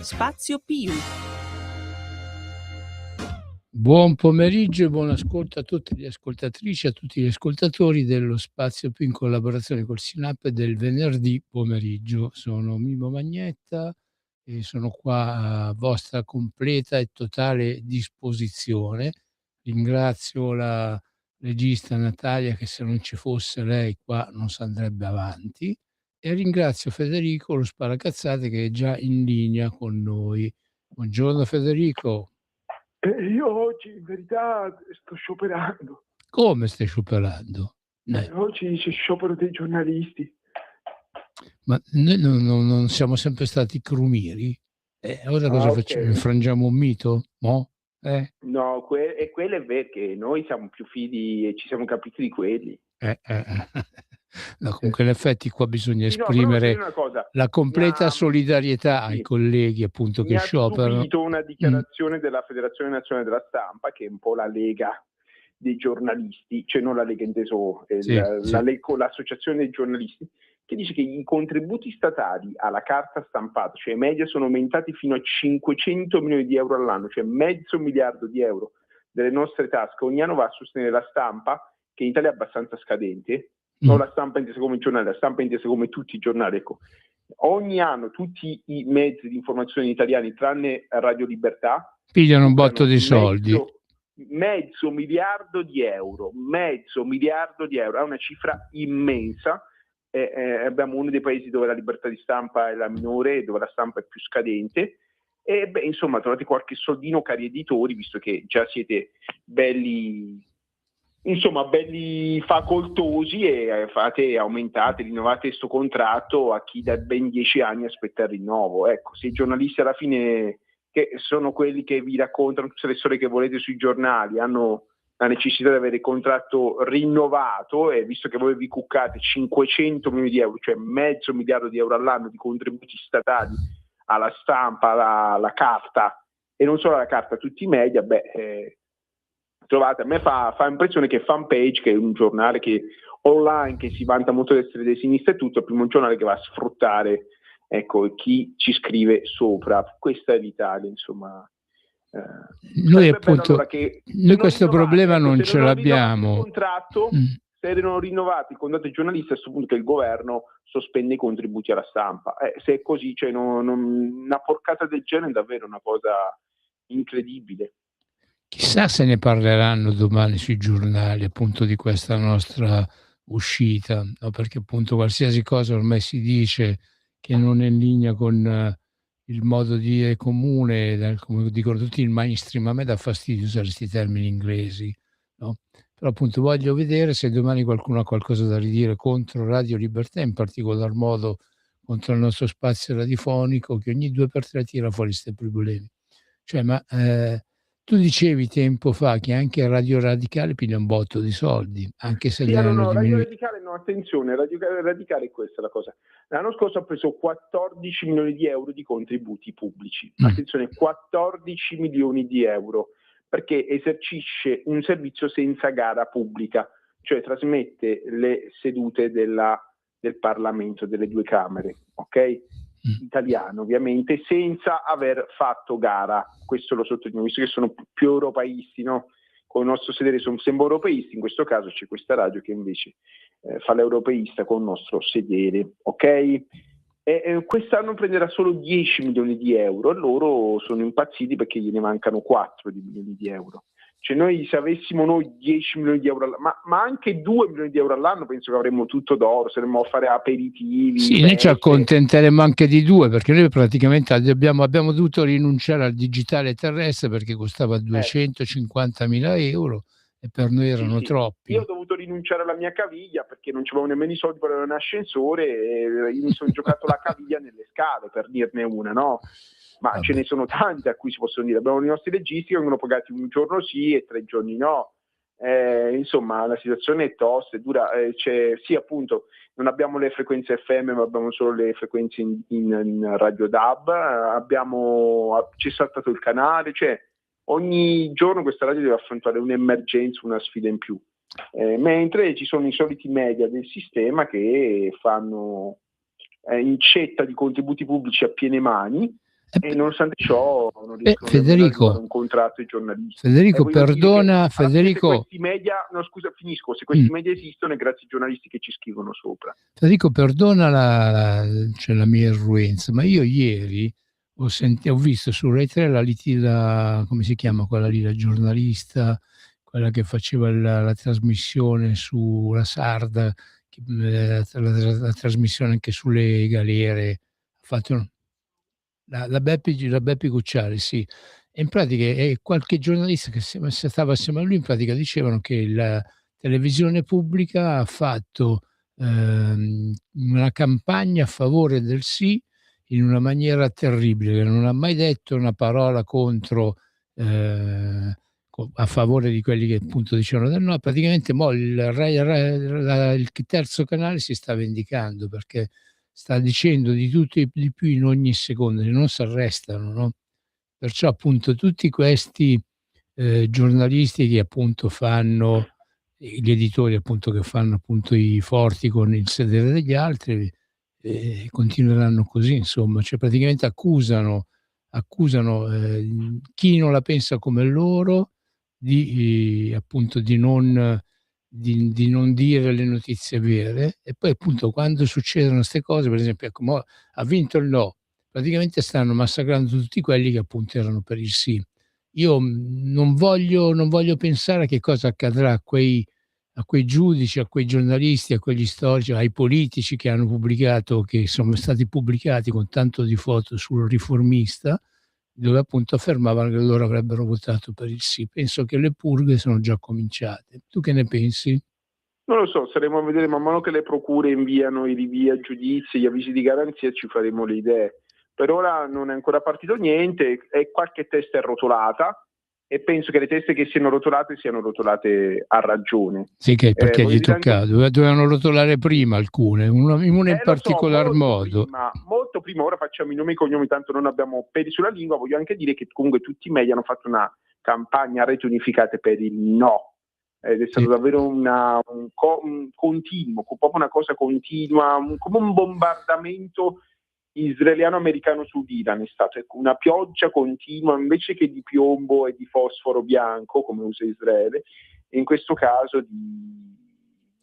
Spazio Più. Buon pomeriggio e buon ascolto a tutte le ascoltatrici e a tutti gli ascoltatori dello Spazio Più in collaborazione col SINAP del venerdì pomeriggio. Sono Mimmo Magnetta e sono qua a vostra completa e totale disposizione. Ringrazio la regista Natalia, che se non ci fosse lei qua non si andrebbe avanti, e ringrazio Federico, lo sparacazzate, che è già in linea con noi. Buongiorno Federico. Io oggi in verità sto scioperando. Come stai scioperando? Oggi c'è sciopero dei giornalisti. Ma noi non siamo sempre stati crumiri? Ora cosa facciamo? Infrangiamo un mito? No? No, quello è vero, che noi siamo più figli e ci siamo capiti di quelli. No, comunque in effetti qua bisogna esprimere la completa solidarietà ai colleghi appunto che scioperano. Mi ha stupito una dichiarazione della Federazione Nazionale della Stampa, che è un po' la lega dei giornalisti, cioè non la lega inteso, l'associazione dei giornalisti, che dice che i contributi statali alla carta stampata, cioè media, sono aumentati fino a 500 milioni di euro all'anno, cioè $500 miliardi delle nostre tasche ogni anno va a sostenere la stampa, che in Italia è abbastanza scadente, non la stampa intesa come giornale, la stampa intesa come tutti i giornali. Ecco. Ogni anno tutti i mezzi di informazione italiani, tranne Radio Libertà, pigliano un botto di soldi. $500 miliardi, $500 miliardi, è una cifra immensa. Abbiamo uno dei paesi dove la libertà di stampa è la minore e dove la stampa è più scadente. E insomma, trovate qualche soldino, cari editori, visto che già siete belli facoltosi, e aumentate, rinnovate questo contratto a chi da ben 10 anni aspetta il rinnovo. Ecco, se i giornalisti alla fine, che sono quelli che vi raccontano tutte le storie che volete sui giornali, hanno la necessità di avere il contratto rinnovato, e visto che voi vi cuccate 500 milioni di euro, cioè $500 miliardi all'anno di contributi statali alla stampa, alla carta, e non solo alla carta, tutti i media, trovate, a me fa impressione che Fanpage, che è un giornale che online, che si vanta molto di essere di sinistra e tutto, è primo un giornale che va a sfruttare, ecco, chi ci scrive sopra. Questa è l'Italia, insomma. Noi appunto, allora noi questo problema non ce l'abbiamo. Se non rinnovati il contratto dei giornalisti, a questo punto che il governo sospende i contributi alla stampa. Se è così, cioè una porcata del genere è davvero una cosa incredibile. Chissà se ne parleranno domani sui giornali appunto di questa nostra uscita, no? Perché appunto qualsiasi cosa ormai si dice che non è in linea con il modo di dire comune, come dicono tutti, il mainstream. A me dà fastidio usare questi termini inglesi, no? Però appunto voglio vedere se domani qualcuno ha qualcosa da ridire contro Radio Libertà, in particolar modo contro il nostro spazio radiofonico, che ogni 2x3 tira fuori questi problemi. Cioè, ma tu dicevi tempo fa che anche Radio Radicale piglia un botto di soldi, anche se Radio Radicale no, attenzione, Radio Radicale è questa la cosa. L'anno scorso ha preso 14 milioni di euro di contributi pubblici. Attenzione, 14 milioni di euro, perché esercisce un servizio senza gara pubblica, cioè trasmette le sedute del Parlamento, delle due Camere, ok? Italiano ovviamente, senza aver fatto gara. Questo lo sottolineo, visto che sono più europeisti, no? Con il nostro sedere sono sempre europeisti, in questo caso c'è questa radio che invece fa l'europeista con il nostro sedere, ok? Quest'anno prenderà solo 10 milioni di euro, e loro sono impazziti perché gliene mancano 4 di milioni di euro. Cioè noi, se avessimo noi 10 milioni di euro all'anno, ma anche 2 milioni di euro all'anno, penso che avremmo tutto d'oro, saremmo a fare aperitivi. Sì, noi ci accontenteremo anche di 2, perché noi praticamente abbiamo dovuto rinunciare al digitale terrestre perché costava 250.000 euro e per noi erano troppi. Io ho dovuto rinunciare alla mia caviglia perché non c'avevo nemmeno i soldi per un ascensore, e io mi sono giocato la caviglia nelle scale, per dirne una, no? Ma ce ne sono tante a cui si possono dire. Abbiamo i nostri registi che vengono pagati un giorno sì e 3 giorni no. Insomma, la situazione è tosta, è dura. Sì, appunto, non abbiamo le frequenze FM, ma abbiamo solo le frequenze in radio DAB. C'è saltato il canale, cioè ogni giorno questa radio deve affrontare un'emergenza, una sfida in più. Mentre ci sono i soliti media del sistema che fanno incetta di contributi pubblici a piene mani. E nonostante ciò non riescono a fare un contratto ai giornalisti. Federico, perdona, Federico. Se questi media, no scusa, finisco, se questi media esistono è grazie ai giornalisti che ci scrivono sopra. Federico, perdona la mia irruenza, ma io ieri ho visto su Rai 3 come si chiama quella lì, la giornalista, quella che faceva la trasmissione sulla Sarda, la trasmissione anche sulle galere, ha fatto la Beppi Cucciari, sì. E in pratica qualche giornalista che stava assieme a lui, in pratica dicevano che la televisione pubblica ha fatto una campagna a favore del sì in una maniera terribile, che non ha mai detto una parola contro a favore di quelli che appunto dicevano del no. Praticamente mo il terzo canale si sta vendicando perché sta dicendo di tutto e di più in ogni secondo, non si arrestano, no? Perciò appunto tutti questi giornalisti che appunto fanno, gli editori appunto che fanno appunto i forti con il sedere degli altri, continueranno così, insomma, cioè praticamente accusano chi non la pensa come loro appunto di non dire le notizie vere, e poi appunto quando succedono queste cose, per esempio, ecco, ha vinto il no, praticamente stanno massacrando tutti quelli che appunto erano per il sì. Io non voglio pensare a che cosa accadrà a quei giudici, a quei giornalisti, a quegli storici, ai politici che sono stati pubblicati con tanto di foto sul Riformista, dove appunto affermavano che loro avrebbero votato per il sì. Penso che le purghe sono già cominciate. Tu che ne pensi? Non lo so, staremo a vedere man mano che le procure inviano i rinvii a giudizio, gli avvisi di garanzia, ci faremo le idee. Per ora non è ancora partito niente, e qualche testa è rotolata, e penso che le teste che siano rotolate a ragione. Sì, perché gli toccava? Dovevano rotolare prima alcune, una in particolar modo. Molto prima, ora facciamo i nomi e cognomi, tanto non abbiamo peli sulla lingua. Voglio anche dire che comunque tutti i media hanno fatto una campagna a reti unificate per il no, ed è stato davvero un continuo, proprio una cosa continua, come un bombardamento israeliano-americano sull'Iran. È stato una pioggia continua invece che di piombo e di fosforo bianco come usa Israele, e in questo caso di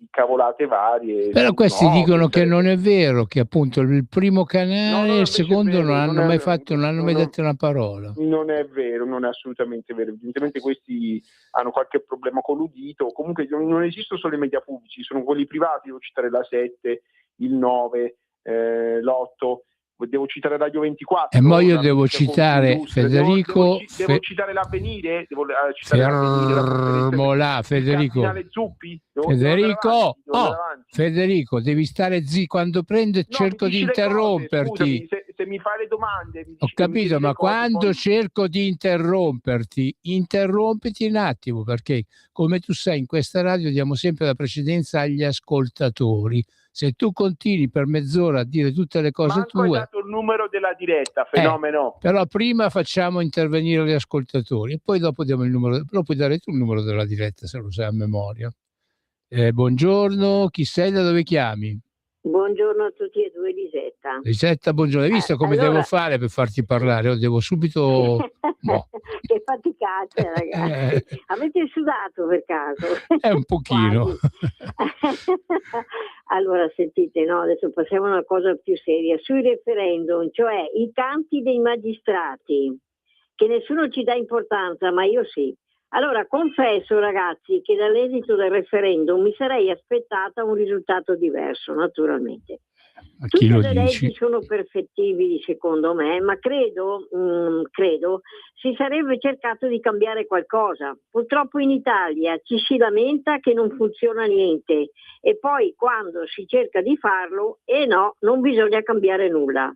cavolate varie. Però questi dicono che non è vero, che appunto il primo canale e il secondo non hanno mai detto una parola. Non è vero, non è assolutamente vero. Evidentemente questi hanno qualche problema con l'udito. Comunque non esistono solo i media pubblici, sono quelli privati. Devo citare la 7, il 9, l'8. Devo citare Radio 24. E poi io devo citare Federico. Devo citare l'Avvenire. Fermola, Federico. Federico, devi stare zitto. Quando prendo cerco di interromperti. Scusami, se mi fai le domande. Ho capito, ma quando cerco di interrompiti un attimo, perché come tu sai in questa radio diamo sempre la precedenza agli ascoltatori. Se tu continui per mezz'ora a dire tutte le cose tue... hai dato il numero della diretta, fenomeno. Però prima facciamo intervenire gli ascoltatori e poi dopo diamo il numero. Però puoi dare tu il numero della diretta se lo sai a memoria. Buongiorno, chi sei, da dove chiami? Buongiorno a tutti e due, Lisetta. Lisetta, buongiorno. Hai visto come devo fare per farti parlare? Devo subito... Che faticate, ragazzi. Avete sudato per caso? Un pochino. Allora, sentite, no? Adesso passiamo a una cosa più seria. Sui referendum, cioè i canti dei magistrati, che nessuno ci dà importanza, ma io sì. Allora, confesso, ragazzi, che dall'esito del referendum mi sarei aspettata un risultato diverso, naturalmente. Tutte le leggi sono perfettibili secondo me, ma credo si sarebbe cercato di cambiare qualcosa. Purtroppo in Italia ci si lamenta che non funziona niente e poi quando si cerca di farlo, non bisogna cambiare nulla.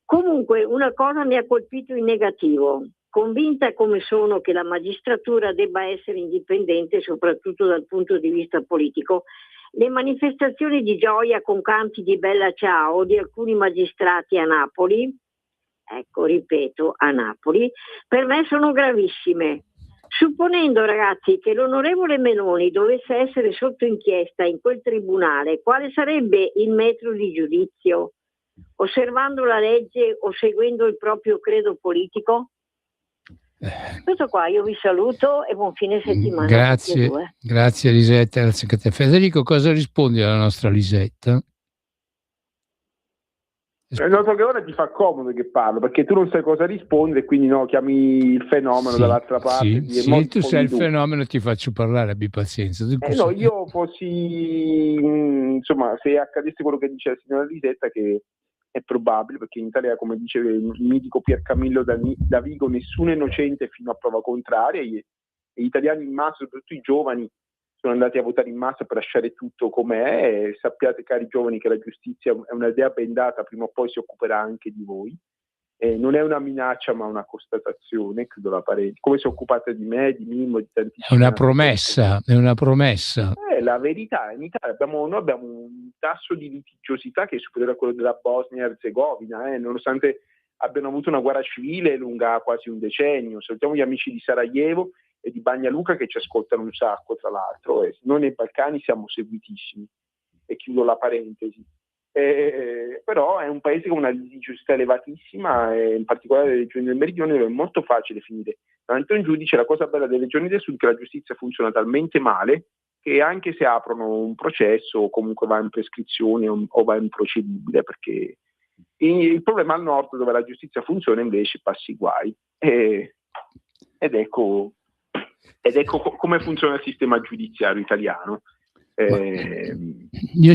Comunque una cosa mi ha colpito in negativo. Convinta come sono che la magistratura debba essere indipendente, soprattutto dal punto di vista politico, le manifestazioni di gioia con canti di Bella Ciao di alcuni magistrati a Napoli, ripeto, a Napoli, per me sono gravissime. Supponendo, ragazzi, che l'onorevole Meloni dovesse essere sotto inchiesta in quel tribunale, quale sarebbe il metro di giudizio? osservando la legge o seguendo il proprio credo politico? Tutto qua, io vi saluto e buon fine settimana. Grazie Lisetta, grazie a te. Federico, cosa rispondi alla nostra Lisetta? Noto che ora ti fa comodo che parlo, perché tu non sai cosa rispondere e quindi chiami il fenomeno dall'altra parte. Sì, tu sei il fenomeno, ti faccio parlare, abbi pazienza. Io fossi, insomma, se accadesse quello che dice la signora Lisetta, che è probabile, perché in Italia, come dice il mitico Pier Camillo Davigo, nessuno è innocente fino a prova contraria, e gli italiani in massa, soprattutto i giovani, sono andati a votare in massa per lasciare tutto com'è, e sappiate, cari giovani, che la giustizia è un'idea bendata, prima o poi si occuperà anche di voi. Non è una minaccia ma una constatazione, chiudo la parentesi. Come si è occupata di me, di Mimmo, di tantissimi. È una promessa. La verità, in Italia noi abbiamo un tasso di litigiosità che è superiore a quello della Bosnia e Erzegovina, nonostante abbiano avuto una guerra civile lunga quasi un decennio. Salutiamo gli amici di Sarajevo e di Bagna Luca che ci ascoltano un sacco, tra l'altro. Noi nei Balcani siamo seguitissimi, e chiudo la parentesi. Però è un paese con una litigiosità elevatissima, e in particolare le regioni del meridione, dove è molto facile finire davanti a un giudice. La cosa bella delle regioni del sud è che la giustizia funziona talmente male che anche se aprono un processo comunque va in prescrizione o va in procedibile, perché il problema al nord, dove la giustizia funziona, invece passi guai. Ed ecco come funziona il sistema giudiziario italiano. Io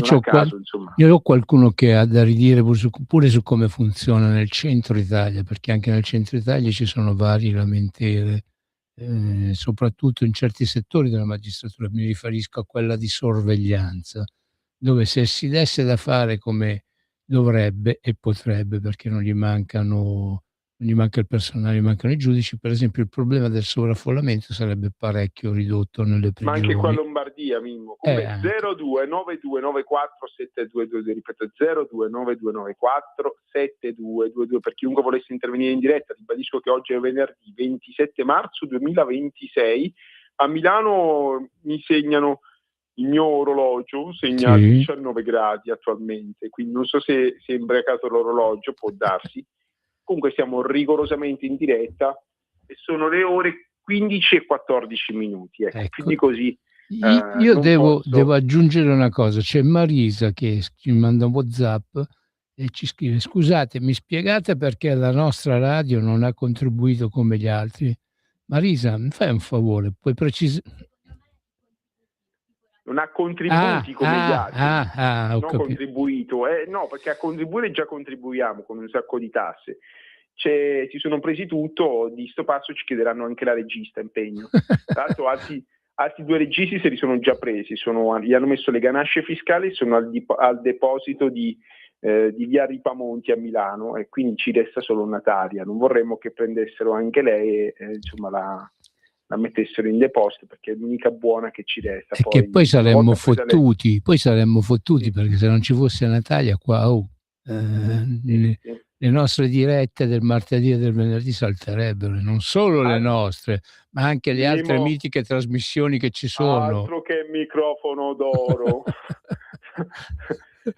ho qualcuno che ha da ridire pure su come funziona nel centro Italia, perché anche nel centro Italia ci sono vari lamentele, soprattutto in certi settori della magistratura. Mi riferisco a quella di sorveglianza, dove se si desse da fare come dovrebbe e potrebbe, perché non gli manca il personale, gli mancano i giudici, per esempio il problema del sovraffollamento sarebbe parecchio ridotto nelle prigioni. Ma anche qua a Lombardia, Mimmo. Comunque 0292947222, ripeto 0292947222, per chiunque volesse intervenire in diretta. Ribadisco che oggi è venerdì 27 marzo 2026. A Milano mi segnano, il mio orologio segna 19 gradi attualmente, quindi non so se è imbriacato l'orologio, può darsi. Comunque siamo rigorosamente in diretta e sono le ore 15:14. Ecco. Quindi così. Io devo aggiungere una cosa. C'è Marisa che ci manda un WhatsApp e ci scrive: scusate, mi spiegate perché la nostra radio non ha contribuito come gli altri? Marisa, mi fai un favore, puoi precisare? Non ha contributi come gli altri, non contribuito. No, perché a contribuire già contribuiamo con un sacco di tasse. Ci sono presi tutto, di sto passo ci chiederanno anche la regista, impegno. Tra l'altro altri 2 registi se li sono già presi, gli hanno messo le ganasce fiscali, sono al deposito di via Ripamonti a Milano, e quindi ci resta solo Natalia. Non vorremmo che prendessero anche lei e la mettessero in deposito, perché è l'unica buona che ci resta. Che poi saremmo fottuti, perché se non ci fosse Natalia qua, le nostre dirette del martedì e del venerdì salterebbero, non solo le nostre, ma anche le altre mitiche trasmissioni che ci sono. Altro che microfono d'oro.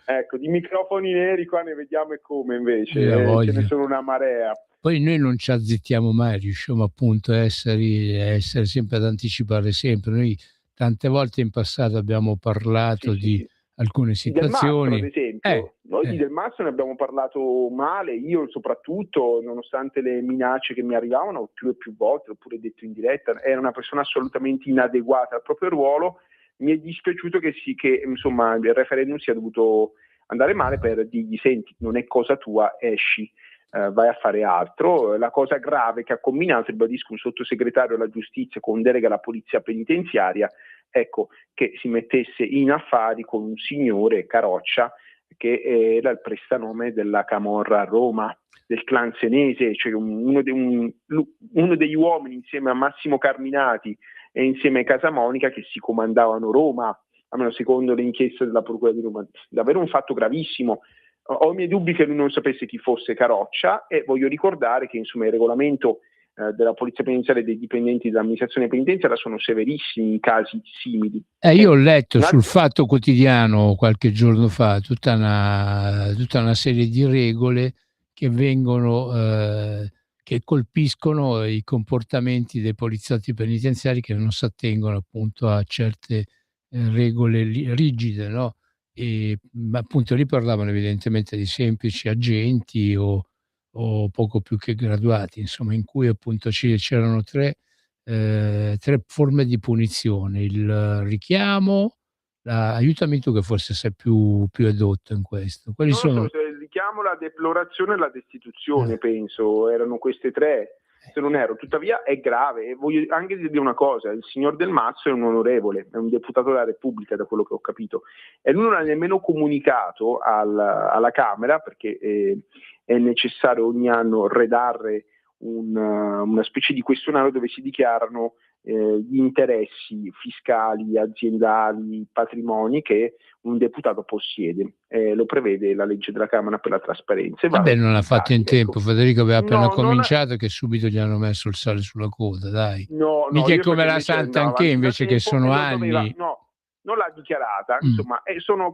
Ecco, di microfoni neri qua ne vediamo e come, invece ce ne sono una marea. Poi noi non ci azzittiamo mai, riusciamo appunto a essere sempre, ad anticipare sempre. Noi tante volte in passato abbiamo parlato di alcune situazioni. Del Mastro, ad esempio. Noi di Del Mastro ne abbiamo parlato male, io soprattutto, nonostante le minacce che mi arrivavano più e più volte, oppure detto in diretta, era una persona assolutamente inadeguata al proprio ruolo. Mi è dispiaciuto che insomma il referendum sia dovuto andare male, per dirgli: senti, non è cosa tua, esci, vai a fare altro. La cosa grave che ha combinato, ribadisco, un sottosegretario alla giustizia con delega alla polizia penitenziaria, ecco, che si mettesse in affari con un signore, Caroccia, che era il prestanome della Camorra a Roma, del clan senese, cioè uno degli uomini, insieme a Massimo Carminati e insieme a Casamonica, che si comandavano Roma, almeno secondo le inchieste della Procura di Roma. Davvero un fatto gravissimo. Ho i miei dubbi che lui non sapesse chi fosse Caroccia, e voglio ricordare che insomma il regolamento della polizia penitenziaria e dei dipendenti dell'amministrazione penitenziaria sono severissimi in casi simili. Io ho letto sul Fatto Quotidiano qualche giorno fa tutta una serie di regole che vengono, che colpiscono i comportamenti dei poliziotti penitenziari che non si attengono appunto a certe regole rigide, no? Ma appunto lì parlavano evidentemente di semplici agenti o poco più che graduati, insomma, in cui appunto c'erano tre forme di punizione: il richiamo, aiutami tu che forse sei più edotto in questo. Quali Non lo sono? so, se il richiamo, la deplorazione e la destituzione, penso, erano queste tre, se non erro. Tuttavia è grave, e voglio anche dire una cosa: il signor Del Mazzo è un onorevole, è un deputato della Repubblica, da quello che ho capito, e lui non ha nemmeno comunicato alla Camera, perché è necessario ogni anno redarre una specie di questionario dove si dichiarano gli interessi fiscali, aziendali, patrimoni che un deputato possiede. Lo prevede la legge della Camera per la trasparenza. Vabbè, non l'ha fatto in tempo, ecco. Federico aveva appena No, cominciato che subito gli hanno messo il sale sulla coda, dai. no, Mica è io come perché la invece Santa andava Anché, avanti da invece che tempo sono e anni. non l'ha dichiarata, insomma,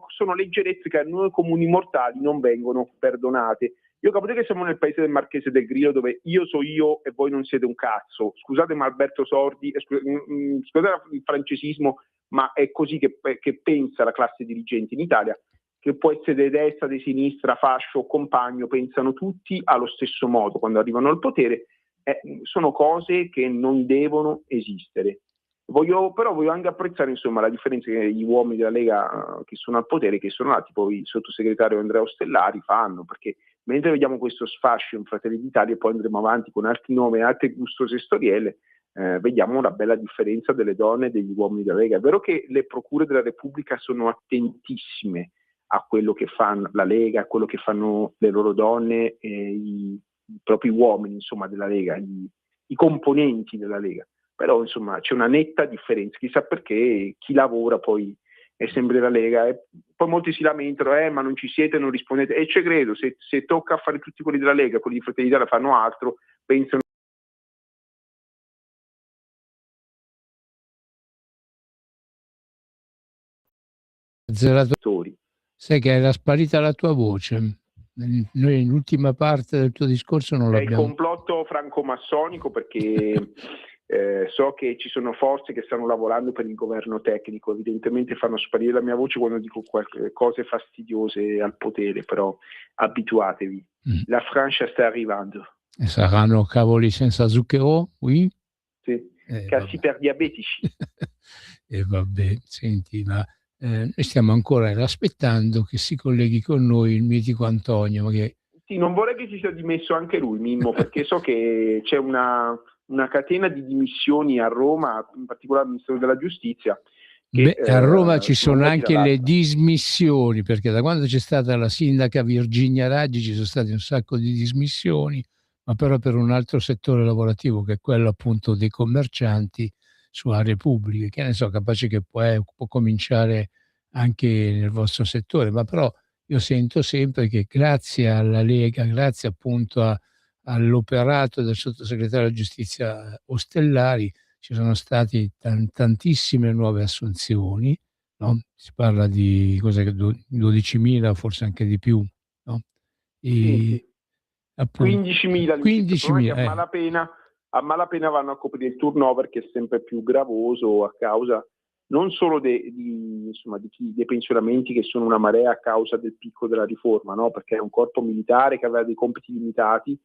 sono leggerezze che a noi comuni mortali non vengono perdonate. Io capisco che siamo nel paese del Marchese del Grillo, dove io so io e voi non siete un cazzo. Scusate, ma Alberto Sordi, scusate il francesismo, ma è così che pensa la classe dirigente in Italia, che può essere di destra, di sinistra, fascio, compagno, pensano tutti allo stesso modo quando arrivano al potere. Sono cose che non devono esistere. Però voglio anche apprezzare, insomma, la differenza che gli uomini della Lega che sono al potere, che sono là, tipo il sottosegretario Andrea Ostellari, fanno, perché mentre vediamo questo sfascio in Fratelli d'Italia e poi andremo avanti con altri nomi e altre gustose storielle, vediamo una bella differenza delle donne e degli uomini della Lega. È vero che le procure della Repubblica sono attentissime a quello che fanno la Lega, a quello che fanno le loro donne e i propri uomini, insomma, della Lega, i componenti della Lega. Però insomma c'è una netta differenza, chissà perché chi lavora poi è sempre la Lega, poi molti si lamentano, ma non ci siete, non rispondete, e ci credo, se tocca a fare tutti quelli della Lega, quelli di Fratelli d'Italia fanno altro, pensano. Sai che era sparita la tua voce. Noi l'ultima parte del tuo discorso non l'abbiamo. È il complotto franco-massonico, perché so che ci sono forze che stanno lavorando per il governo tecnico, evidentemente fanno sparire la mia voce quando dico cose fastidiose al potere, però abituatevi. La Francia sta arrivando. E saranno cavoli senza zucchero? Oui? Sì, casi per diabetici. E vabbè, senti, ma noi stiamo ancora aspettando che si colleghi con noi il mitico Antonio. Che... Sì, non vorrei che si sia dimesso anche lui, Mimmo, perché so che c'è una catena di dimissioni a Roma, in particolare al Ministero della Giustizia. A Roma ci sono anche le dismissioni, perché da quando c'è stata la sindaca Virginia Raggi ci sono state un sacco di dismissioni, ma però per un altro settore lavorativo, che è quello appunto dei commercianti su aree pubbliche, che ne so, capace che può cominciare anche nel vostro settore, ma però io sento sempre che grazie alla Lega, grazie appunto all'operato del sottosegretario della Giustizia Ostellari, ci sono state tantissime nuove assunzioni, no? Si parla di 12.000, forse anche di più, no? Sì. 15.000, 15.000 a malapena vanno a coprire il turnover, che è sempre più gravoso a causa non solo dei pensionamenti, che sono una marea a causa del picco della riforma, no? Perché è un corpo militare che aveva dei compiti limitati,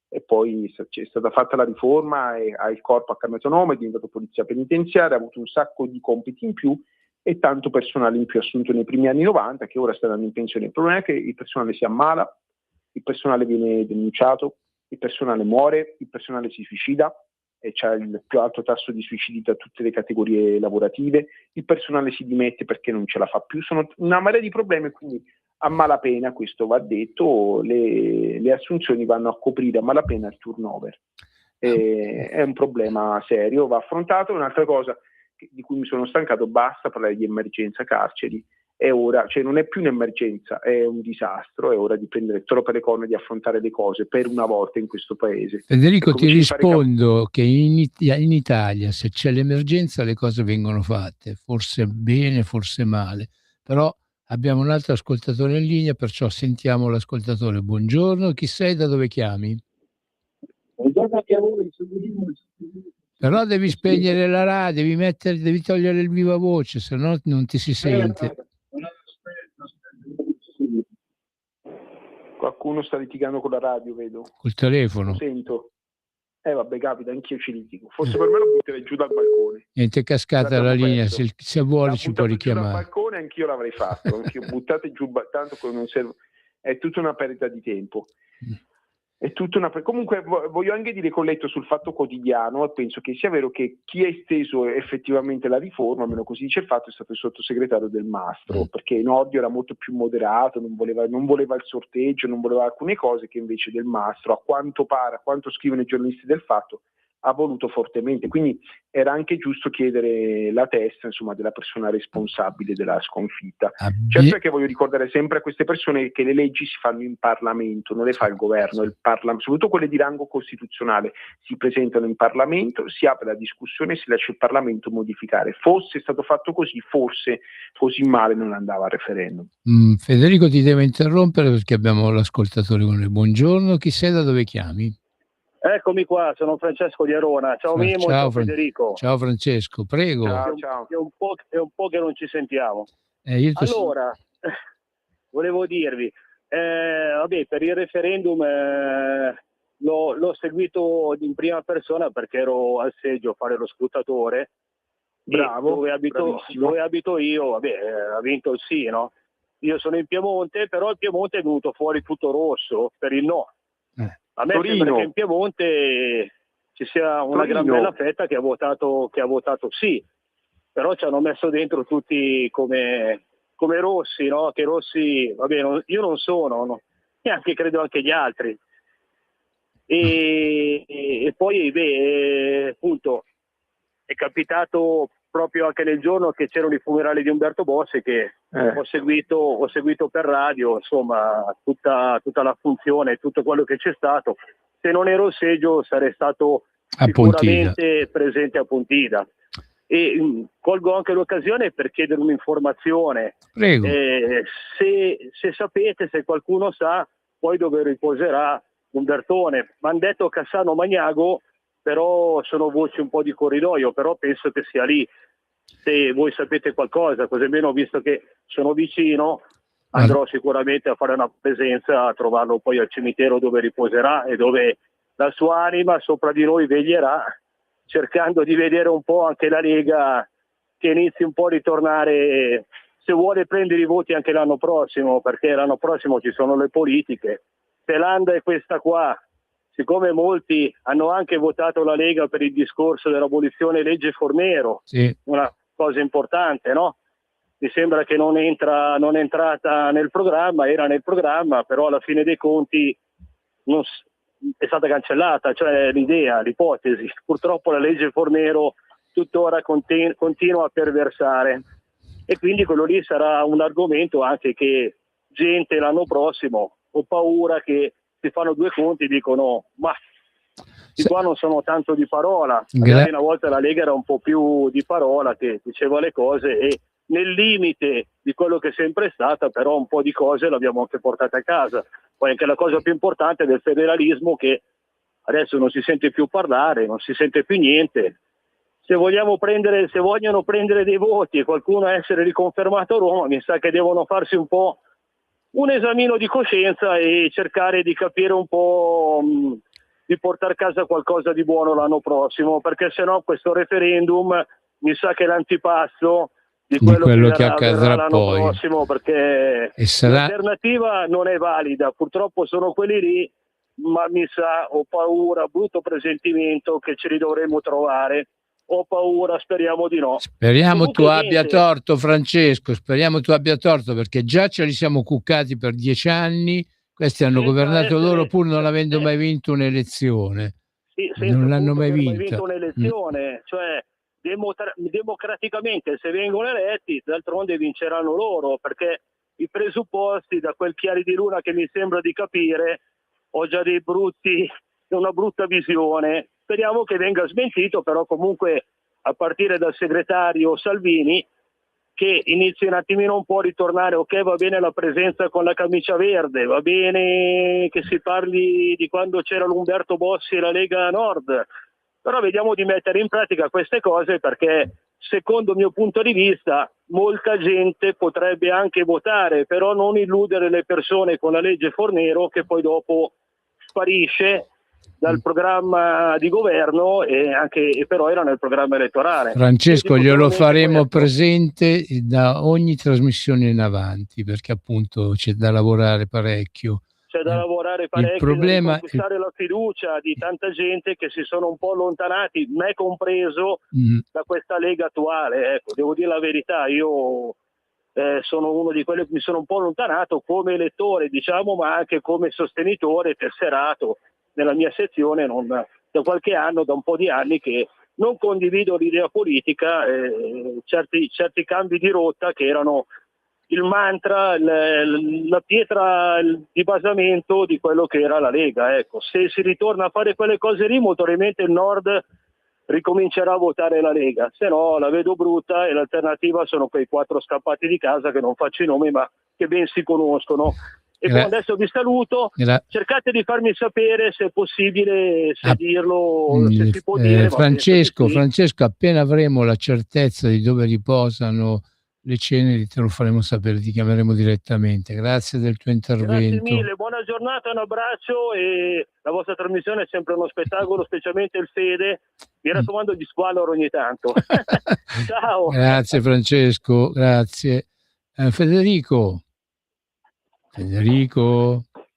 e poi c'è stata fatta la riforma e il corpo ha cambiato nome, è diventato polizia penitenziaria, ha avuto un sacco di compiti in più e tanto personale in più assunto nei primi anni 90, che ora sta andando in pensione. Il problema è che il personale si ammala, il personale viene denunciato, il personale muore, il personale si suicida e c'è il più alto tasso di suicidi tra tutte le categorie lavorative, il personale si dimette perché non ce la fa più, sono una marea di problemi, quindi a malapena, questo va detto, le assunzioni vanno a coprire a malapena il turnover. È un problema serio, va affrontato. Un'altra cosa di cui mi sono stancato, basta parlare di emergenza carceri, è ora, cioè non è più un'emergenza, è un disastro, è ora di prendere il toro per le corna e di affrontare le cose per una volta in questo paese. Federico, ti rispondo che in Italia, se c'è l'emergenza, le cose vengono fatte, forse bene, forse male, però abbiamo un altro ascoltatore in linea, perciò sentiamo l'ascoltatore. Buongiorno, chi sei, da dove chiami? Buongiorno anche a voi. Però devi spegnere la radio, devi togliere il viva voce, se no non ti si sente. Qualcuno sta litigando con la radio, vedo. Col telefono. Lo sento. Vabbè, capita, anch'io ci litigo. Forse per me lo butterei giù dal balcone. Niente, è cascata la linea, se vuole ci può richiamare. Dal balcone anch'io l'avrei fatto, anch'io buttate giù, tanto non serve. È tutta una perdita di tempo. È tutta una... Comunque voglio anche dire, colletto sul Fatto Quotidiano, e penso che sia vero che chi ha esteso effettivamente la riforma, almeno così dice il Fatto, è stato il sottosegretario Del Mastro, perché Nordio era molto più moderato, non voleva il sorteggio, non voleva alcune cose che invece Del Mastro, a quanto pare, a quanto scrivono i giornalisti del Fatto, ha voluto fortemente. Quindi era anche giusto chiedere la testa, insomma, della persona responsabile della sconfitta. Certo è che voglio ricordare sempre a queste persone che le leggi si fanno in Parlamento, non le fa il governo, soprattutto quelle di rango costituzionale, si presentano in Parlamento, si apre la discussione e si lascia il Parlamento modificare. Fosse stato fatto così, forse così male non andava a referendum. Federico, ti devo interrompere perché abbiamo l'ascoltatore con noi. Buongiorno, chi sei, da dove chiami? Eccomi qua, sono Francesco di Arona. Ciao Mimo, ciao Federico. Ciao Francesco, prego. Ciao. È un po' che non ci sentiamo. Allora, volevo dirvi, per il referendum l'ho seguito in prima persona perché ero al seggio a fare lo scrutatore. Bravo. Dove abito io, ha vinto il sì, no? Io sono in Piemonte, però il Piemonte è venuto fuori tutto rosso per il no. A me sembra che in Piemonte ci sia una gran bella fetta che ha votato sì, però ci hanno messo dentro tutti come rossi, no? Che rossi, io non sono, no? Neanche credo anche gli altri. E poi, appunto, è capitato proprio anche nel giorno che c'erano i funerali di Umberto Bossi, che ho seguito per radio, insomma, tutta la funzione, tutto quello che c'è stato. Se non ero seggio sarei stato sicuramente presente a Pontida. E colgo anche l'occasione per chiedere un'informazione. Prego. Se sapete, se qualcuno sa poi dove riposerà Umbertone. Mi hanno detto Cassano Magnago, però sono voci un po' di corridoio, però penso che sia lì. Se voi sapete qualcosa, così almeno, visto che sono vicino, andrò sicuramente a fare una presenza, a trovarlo poi al cimitero dove riposerà e dove la sua anima sopra di noi veglierà, cercando di vedere un po' anche la Lega che inizi un po' a ritornare, se vuole prendere i voti anche l'anno prossimo, perché l'anno prossimo ci sono le politiche. Zelanda è questa qua. Siccome molti hanno anche votato la Lega per il discorso dell'abolizione legge Fornero, sì, una cosa importante, no? Mi sembra che non è entrata nel programma, era nel programma, però alla fine dei conti è stata cancellata, cioè l'ipotesi. Purtroppo la legge Fornero tuttora continua a perversare, e quindi quello lì sarà un argomento anche che gente l'anno prossimo, ho paura che si fanno due conti e dicono ma di qua non sono tanto di parola. Magari una volta la Lega era un po' più di parola, che diceva le cose e nel limite di quello che è sempre stata, però un po' di cose l'abbiamo anche portate a casa. Poi anche la cosa più importante del federalismo, che adesso non si sente più parlare, non si sente più niente. Se vogliono prendere dei voti e qualcuno essere riconfermato a Roma, mi sa che devono farsi un po' un esamino di coscienza e cercare di capire un po', di portare a casa qualcosa di buono l'anno prossimo, perché sennò questo referendum mi sa che è l'antipasto di quello che accadrà l'anno prossimo, perché l'alternativa non è valida. Purtroppo sono quelli lì, ma mi sa, ho paura, brutto presentimento, che ce li dovremo trovare. Ho paura, speriamo di no. Speriamo tu abbia torto, Francesco, speriamo tu abbia torto, perché già ce li siamo cuccati per 10 anni, questi hanno governato loro pur non avendo mai vinto un'elezione. Sì, non l'hanno mai vinto un'elezione, cioè democraticamente, se vengono eletti, d'altronde vinceranno loro, perché i presupposti, da quel chiari di luna che mi sembra di capire, ho già una brutta visione. Speriamo che venga smentito, però comunque a partire dal segretario Salvini, che inizi un attimino un po' a ritornare, ok, va bene la presenza con la camicia verde, va bene che si parli di quando c'era l'Umberto Bossi e la Lega Nord, però vediamo di mettere in pratica queste cose, perché secondo il mio punto di vista molta gente potrebbe anche votare, però non illudere le persone con la legge Fornero, che poi dopo sparisce dal programma di governo e però era nel programma elettorale. Francesco, glielo faremo presente da ogni trasmissione in avanti, perché appunto c'è da lavorare parecchio. C'è da lavorare parecchio, il problema, da conquistare la fiducia di tanta gente che si sono un po' allontanati, me compreso, da questa Lega attuale. Ecco, devo dire la verità, io sono uno di quelli che mi sono un po' allontanato come elettore, diciamo, ma anche come sostenitore tesserato nella mia sezione, da qualche anno, da un po' di anni, che non condivido l'idea politica, certi cambi di rotta che erano il mantra, la pietra di basamento di quello che era la Lega. Ecco, se si ritorna a fare quelle cose lì, molto probabilmente il Nord ricomincerà a votare la Lega, se no la vedo brutta, e l'alternativa sono quei 4 scappati di casa, che non faccio i nomi ma che ben si conoscono. E poi adesso vi saluto, cercate di farmi sapere se è possibile, se dirlo, se si può dire. Francesco, appena avremo la certezza di dove riposano le ceneri te lo faremo sapere, ti chiameremo direttamente. Grazie del tuo intervento. Grazie mille, buona giornata, un abbraccio, e la vostra trasmissione è sempre uno spettacolo, specialmente il Fede. Mi raccomando, di squalloro ogni tanto. Ciao. Grazie Francesco, grazie. Federico.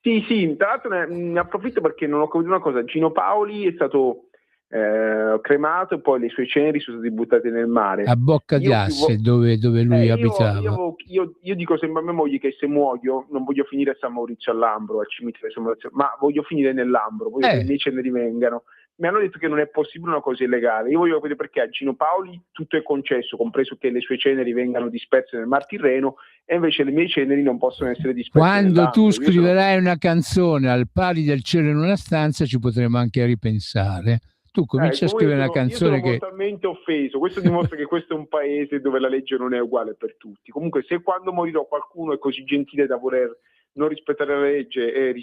Sì, tra l'altro ne approfitto perché non ho capito una cosa. Gino Paoli è stato cremato e poi le sue ceneri sono state buttate nel mare. A Bocca di Asse, dove lui abitava. Io dico sempre a mia moglie che se muoio non voglio finire a San Maurizio all'Ambro, al cimitero di San Maurizio, ma voglio finire nell'Ambro, voglio che le mie ceneri vengano. Mi hanno detto che non è possibile una cosa illegale. Io voglio capire perché a Gino Paoli tutto è concesso, compreso che le sue ceneri vengano disperse nel Mar Tirreno, e invece le mie ceneri non possono essere disperse. Quando tu scriverai una canzone al pari del cielo in una stanza, ci potremo anche ripensare. Tu cominci a scrivere una canzone io sono totalmente offeso. Questo dimostra che questo è un paese dove la legge non è uguale per tutti. Comunque, se quando morirò qualcuno è così gentile da voler non rispettare la legge e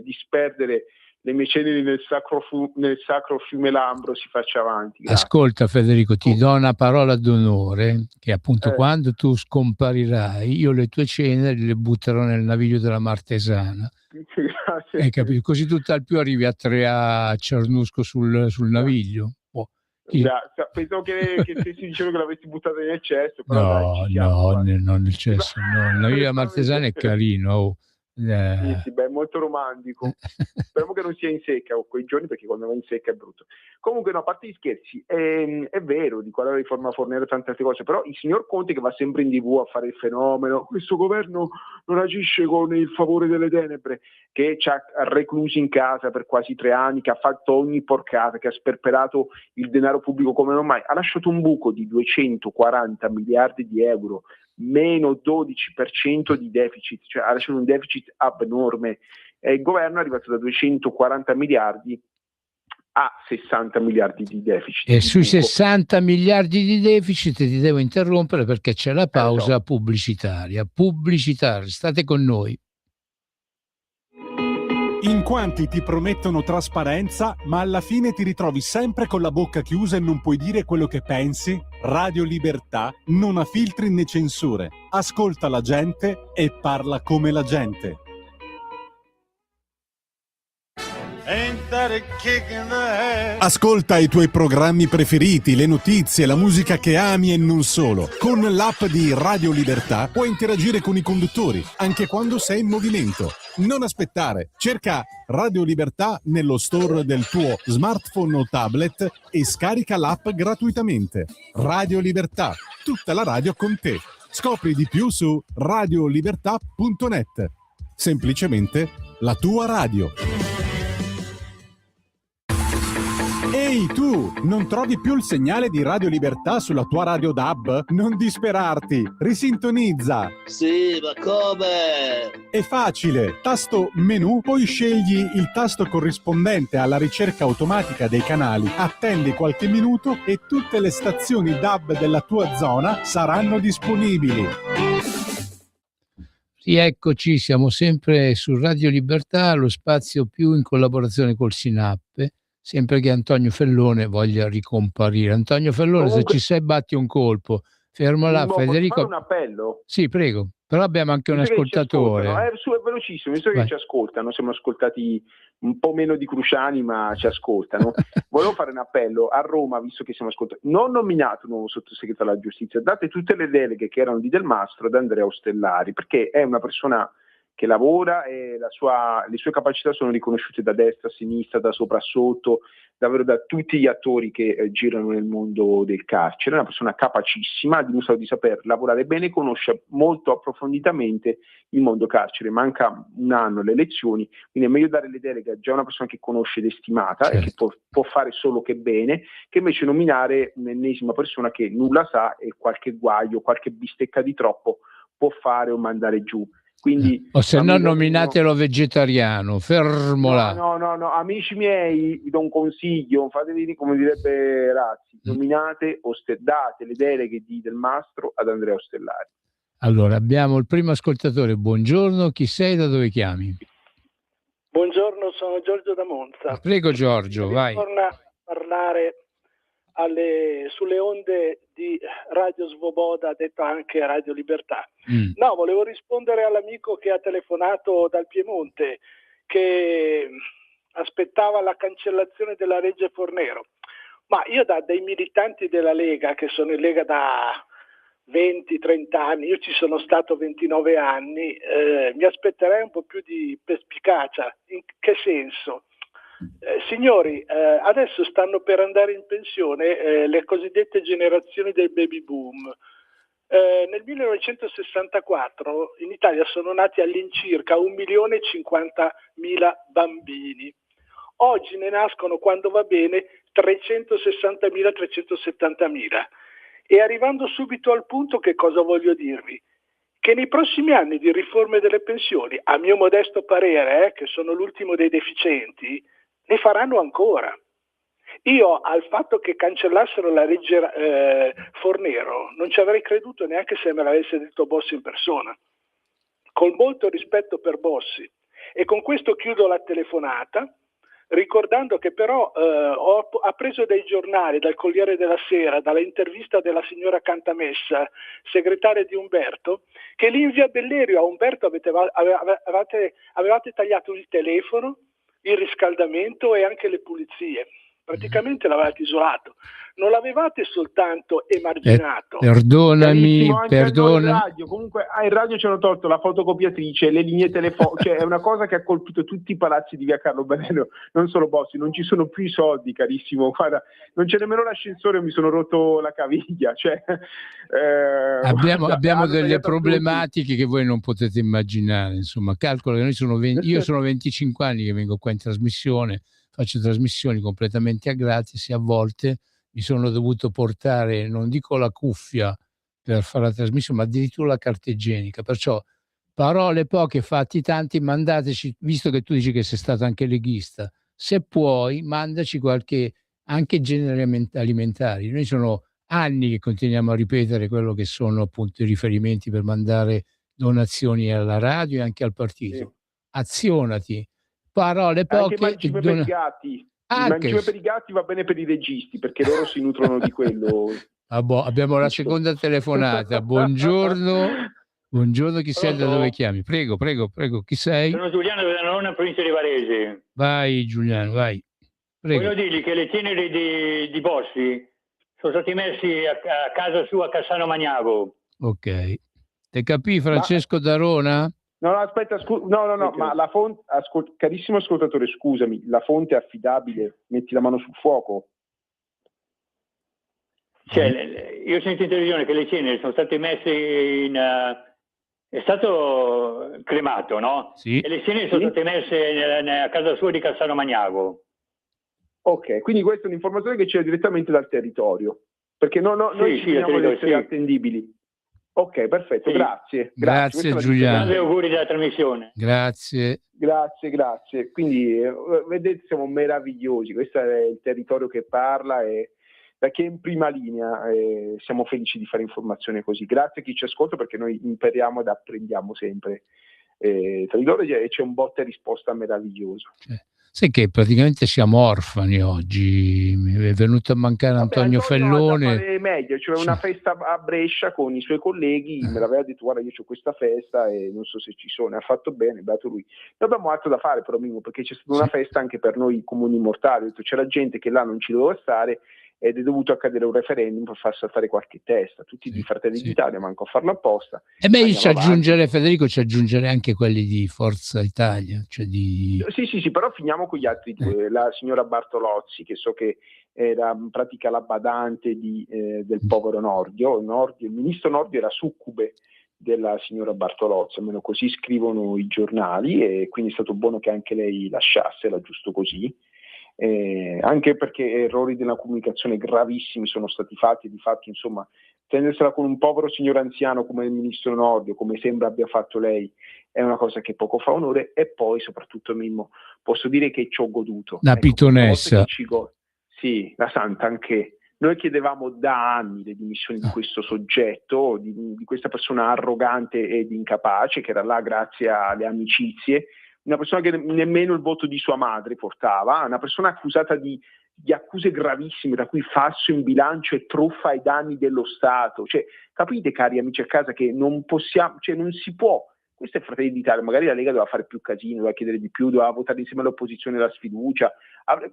disperdere le mie ceneri nel sacro fiume Lambro, si faccia avanti. Grazie. Ascolta Federico, ti do una parola d'onore che appunto quando tu scomparirai, io le tue ceneri le butterò nel naviglio della Martesana. Grazie. Hai capito? Così tu al più arrivi a Cernusco sul naviglio. Pensavo che stessi dicendo che l'avessi buttata nel cesso, però non nel cesso, no. Il naviglio della Martesana è carino. Sì, è molto romantico. Speriamo che non sia in secca quei giorni, perché quando va in secca è brutto. Comunque, no, a parte gli scherzi, è vero, di quella riforma Fornero e tante altre cose, però il signor Conte, che va sempre in TV a fare il fenomeno, questo governo non agisce con il favore delle tenebre, che ci ha reclusi in casa per quasi 3 anni, che ha fatto ogni porcata, che ha sperperato il denaro pubblico come non mai, ha lasciato un buco di 240 miliardi di euro, meno 12% di deficit, cioè ha lasciato un deficit abnorme, e il governo è arrivato da 240 miliardi a 60 miliardi di deficit. E sui 60 miliardi di deficit ti devo interrompere perché c'è la pausa pubblicitaria. State con noi. In quanti ti promettono trasparenza, ma alla fine ti ritrovi sempre con la bocca chiusa e non puoi dire quello che pensi? Radio Libertà non ha filtri né censure. Ascolta la gente e parla come la gente. Ascolta i tuoi programmi preferiti, le notizie, la musica che ami e non solo. Con l'app di Radio Libertà puoi interagire con i conduttori, anche quando sei in movimento. Non aspettare, cerca Radio Libertà nello store del tuo smartphone o tablet e scarica l'app gratuitamente. Radio Libertà, tutta la radio con te. Scopri di più su radiolibertà.net. Semplicemente la tua radio. Ehi tu, non trovi più il segnale di Radio Libertà sulla tua radio DAB? Non disperarti, risintonizza. Sì, ma come? È facile, tasto menu, poi scegli il tasto corrispondente alla ricerca automatica dei canali, attendi qualche minuto e tutte le stazioni DAB della tua zona saranno disponibili. Rieccoci, siamo sempre su Radio Libertà, lo spazio più in collaborazione col Sinappe, sempre che Antonio Fellone voglia ricomparire. Antonio Fellone, Comunque, se ci sei batti un colpo, fermo là, Federico. Posso fare un appello? Sì, prego, però abbiamo anche un Visto che ci ascoltatore. ascoltano, è velocissimo, visto Vai. che ci ascoltano, siamo ascoltati un po' meno di Cruciani, ma ci ascoltano. Volevo fare un appello a Roma, visto che siamo ascoltati. Non nominate un nuovo sottosegretario alla giustizia, date tutte le deleghe che erano di Del Mastro ad Andrea Ostellari, perché è una persona che lavora e le sue capacità sono riconosciute da destra, a sinistra, da sopra a sotto, davvero da tutti gli attori che girano nel mondo del carcere. È una persona capacissima, ha dimostrato di saper lavorare bene, conosce molto approfonditamente il mondo carcere. Manca un anno alle elezioni, quindi è meglio dare le deleghe a già una persona che conosce ed è stimata, Certo. e che può fare solo che bene, che invece nominare un'ennesima persona che nulla sa e qualche guaio, qualche bistecca di troppo può fare o mandare giù. Quindi, O se no nominatelo vegetariano, fermo là. No, amici miei, vi do un consiglio, fatevi come direbbe Razzi, nominate date le deleghe di Del Mastro ad Andrea Ostellari. Allora, abbiamo il primo ascoltatore, buongiorno, chi sei, da dove chiami? Buongiorno, sono Giorgio da Monza. Prego Giorgio, vai. Torna a parlare sulle onde di Radio Svoboda, detta anche Radio Libertà. No, volevo rispondere all'amico che ha telefonato dal Piemonte, che aspettava la cancellazione della legge Fornero. Ma io da dei militanti della Lega, che sono in Lega da 20-30 anni, io ci sono stato 29 anni, mi aspetterei un po' più di perspicacia. In che senso? Signori, adesso stanno per andare in pensione le cosiddette generazioni del baby boom. Nel 1964 in Italia sono nati all'incirca 1.050.000 bambini. Oggi ne nascono, quando va bene, 360.000-370.000. E arrivando subito al punto, che cosa voglio dirvi? Che nei prossimi anni di riforme delle pensioni, a mio modesto parere, che sono l'ultimo dei deficienti, ne faranno ancora. Io al fatto che cancellassero la legge Fornero non ci avrei creduto neanche se me l'avesse detto Bossi in persona, con molto rispetto per Bossi. E con questo chiudo la telefonata, ricordando che però ho appreso dai giornali, dal Corriere della Sera, dall'intervista della signora Cantamessa, segretaria di Umberto, che lì in via Bellerio a Umberto avevate tagliato il telefono, il riscaldamento e anche le pulizie. Praticamente l'avevate isolato, non l'avevate soltanto emarginato. Perdonami. In radio. Comunque in radio ci hanno tolto la fotocopiatrice, le linee telefoniche, cioè è una cosa che ha colpito tutti i palazzi di via Carlo Barello, non solo Bossi, non ci sono più i soldi, carissimo, guarda, non c'è nemmeno l'ascensore, mi sono rotto la caviglia, cioè, abbiamo delle problematiche che voi non potete immaginare, insomma. Calcola che io sono 25 anni che vengo qua in trasmissione, faccio trasmissioni completamente a gratis e a volte mi sono dovuto portare, non dico la cuffia per fare la trasmissione, ma addirittura la carta igienica. Perciò parole poche, fatti tanti, mandateci, visto che tu dici che sei stato anche leghista, se puoi mandaci qualche, anche generi alimentari. Noi sono anni che continuiamo a ripetere quello che sono appunto i riferimenti per mandare donazioni alla radio e anche al partito. Sì. Azionati. Parole poche. Anche mangime per i gatti. Il mangime per i gatti va bene per i registi, perché loro si nutrono di quello. Abbiamo la seconda telefonata. Buongiorno. Buongiorno, chi sei, da dove chiami? Prego, chi sei? Sono Giuliano della Nona, provincia di Varese. Vai Giuliano, vai. Prego. Voglio dirgli che le ceneri di Bossi sono stati messi a casa sua a Cassano Magnago. Ok. Te capì, Francesco D'Arona? No, aspetta, no, ma la fonte, carissimo ascoltatore, scusami, la fonte è affidabile, metti la mano sul fuoco. Cioè, io sento in televisione che le ceneri sono state messe è stato cremato, no? Sì. E le ceneri sono state messe a casa sua di Cassano Magnago. Ok, quindi questa è un'informazione che c'è direttamente dal territorio, perché noi ci teniamo ad essere attendibili. Ok, perfetto, Sì. grazie. Grazie Giuliano. Grandi auguri della trasmissione. Grazie. Grazie. Quindi vedete, siamo meravigliosi, questo è il territorio che parla e da chi è in prima linea siamo felici di fare informazione così. Grazie a chi ci ascolta, perché noi impariamo ed apprendiamo sempre tra di loro, e c'è un botta e risposta meraviglioso. Sai che praticamente siamo orfani oggi, mi è venuto a mancare Antonio Fellone. Da fare meglio, c'è una festa a Brescia con i suoi colleghi, me l'aveva detto, guarda, io ho questa festa e non so se ci sono, ha fatto bene, beato lui. Noi abbiamo altro da fare però, Mimmo, perché c'è stata una festa anche per noi comuni mortali, ho detto, c'era gente che là non ci doveva stare ed è dovuto accadere un referendum per far saltare qualche testa, tutti di Fratelli d'Italia, manco a farlo apposta. E beh, Federico, ci aggiungerei anche quelli di Forza Italia, cioè di... Sì, però finiamo con gli altri due. La signora Bartolozzi, che so che era in pratica la badante del povero Nordio. Il ministro Nordio era succube della signora Bartolozzi, almeno così scrivono i giornali, e quindi è stato buono che anche lei lasciasse, era giusto così. Anche perché errori della comunicazione gravissimi sono stati fatti, di fatto, insomma, tendersela con un povero signor anziano come il ministro Nordio, come sembra abbia fatto lei, è una cosa che poco fa onore. E poi soprattutto, Mimmo, posso dire che ci ho goduto. La pitonessa. Sì, la santa anche. Noi chiedevamo da anni le dimissioni di questo soggetto, di questa persona arrogante ed incapace, che era là grazie alle amicizie, una persona che nemmeno il voto di sua madre portava, una persona accusata di accuse gravissime, tra cui falso in bilancio e truffa ai danni dello Stato. Cioè, capite, cari amici a casa, che non possiamo, cioè non si può. Questo è Fratelli d'Italia, magari la Lega doveva fare più casino, doveva chiedere di più, doveva votare insieme all'opposizione la sfiducia.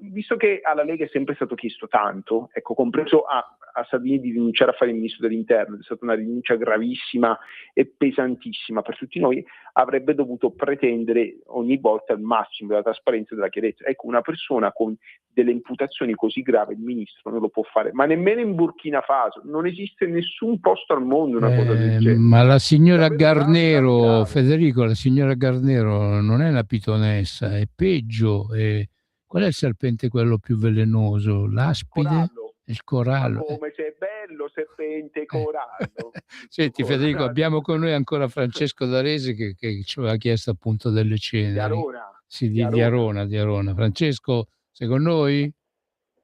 Visto che alla Lega è sempre stato chiesto tanto, ecco, compreso a Salvini, di rinunciare a fare il ministro dell'Interno, è stata una rinuncia gravissima e pesantissima per tutti noi, avrebbe dovuto pretendere ogni volta il massimo della trasparenza e della chiarezza. Ecco, una persona con delle imputazioni così gravi, il ministro non lo può fare, ma nemmeno in Burkina Faso, non esiste nessun posto al mondo una cosa del genere. Ma la signora Garnero, Federico, la signora Garnero non è una pitonessa, è peggio. Qual è il serpente quello più velenoso? L'aspide? Il corallo. Ma come sei bello, serpente corallo. Senti Federico, abbiamo con noi ancora Francesco D'Arese che ci aveva chiesto appunto delle ceneri. Di Arona. Francesco, sei con noi?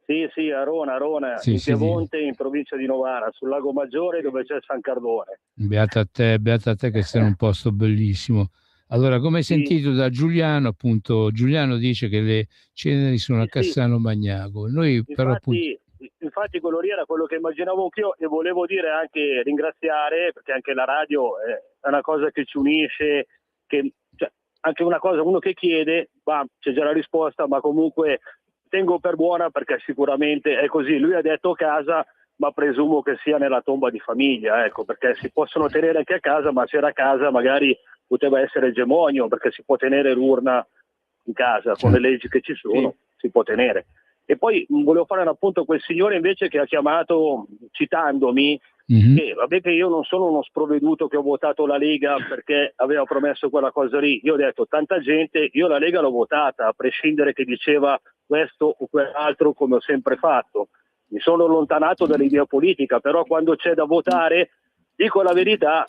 Sì, Arona, in Piemonte, in provincia di Novara, sul Lago Maggiore, dove c'è San Cardone. Beata a te che sei in un posto bellissimo. Allora, come hai sentito da Giuliano, appunto, Giuliano dice che le ceneri sono a Cassano Magnago. Noi però appunto... Infatti quello lì era quello che immaginavo anch'io, e volevo dire anche ringraziare, perché anche la radio è una cosa che ci unisce, che cioè, anche una cosa, uno che chiede, c'è già la risposta, ma comunque tengo per buona, perché sicuramente è così. Lui ha detto casa, ma presumo che sia nella tomba di famiglia, ecco, perché si possono tenere anche a casa, ma se era a casa magari poteva essere gemonio, perché si può tenere l'urna in casa, con le leggi che ci sono, si può tenere. E poi volevo fare un appunto a quel signore invece che ha chiamato citandomi, che vabbè che io non sono uno sprovveduto che ho votato la Lega perché aveva promesso quella cosa lì. Io ho detto, tanta gente, io la Lega l'ho votata, a prescindere che diceva questo o quell'altro, come ho sempre fatto. Mi sono allontanato dall'idea politica, però quando c'è da votare, dico la verità,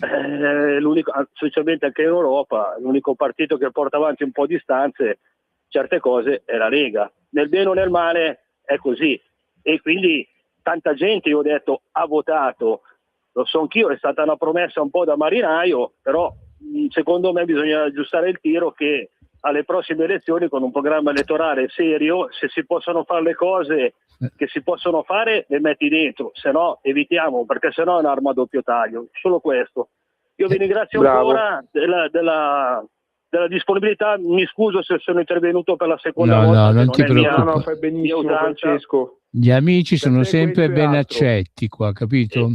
l'unico, specialmente anche in Europa, l'unico partito che porta avanti un po' di distanze, certe cose, è la Lega. Nel bene o nel male è così. E quindi tanta gente, io ho detto, ha votato. Lo so anch'io, è stata una promessa un po' da marinaio, però secondo me bisogna aggiustare il tiro, che alle prossime elezioni, con un programma elettorale serio, se si possono fare le cose che si possono fare, le metti dentro, se no evitiamo, perché se no è un'arma a doppio taglio. Solo questo. Io vi ringrazio ancora della disponibilità, mi scuso se sono intervenuto per la seconda volta. No, non ti preoccupare. No, fai benissimo, Francesco. Gli amici sono sempre ben accetti qua, capito?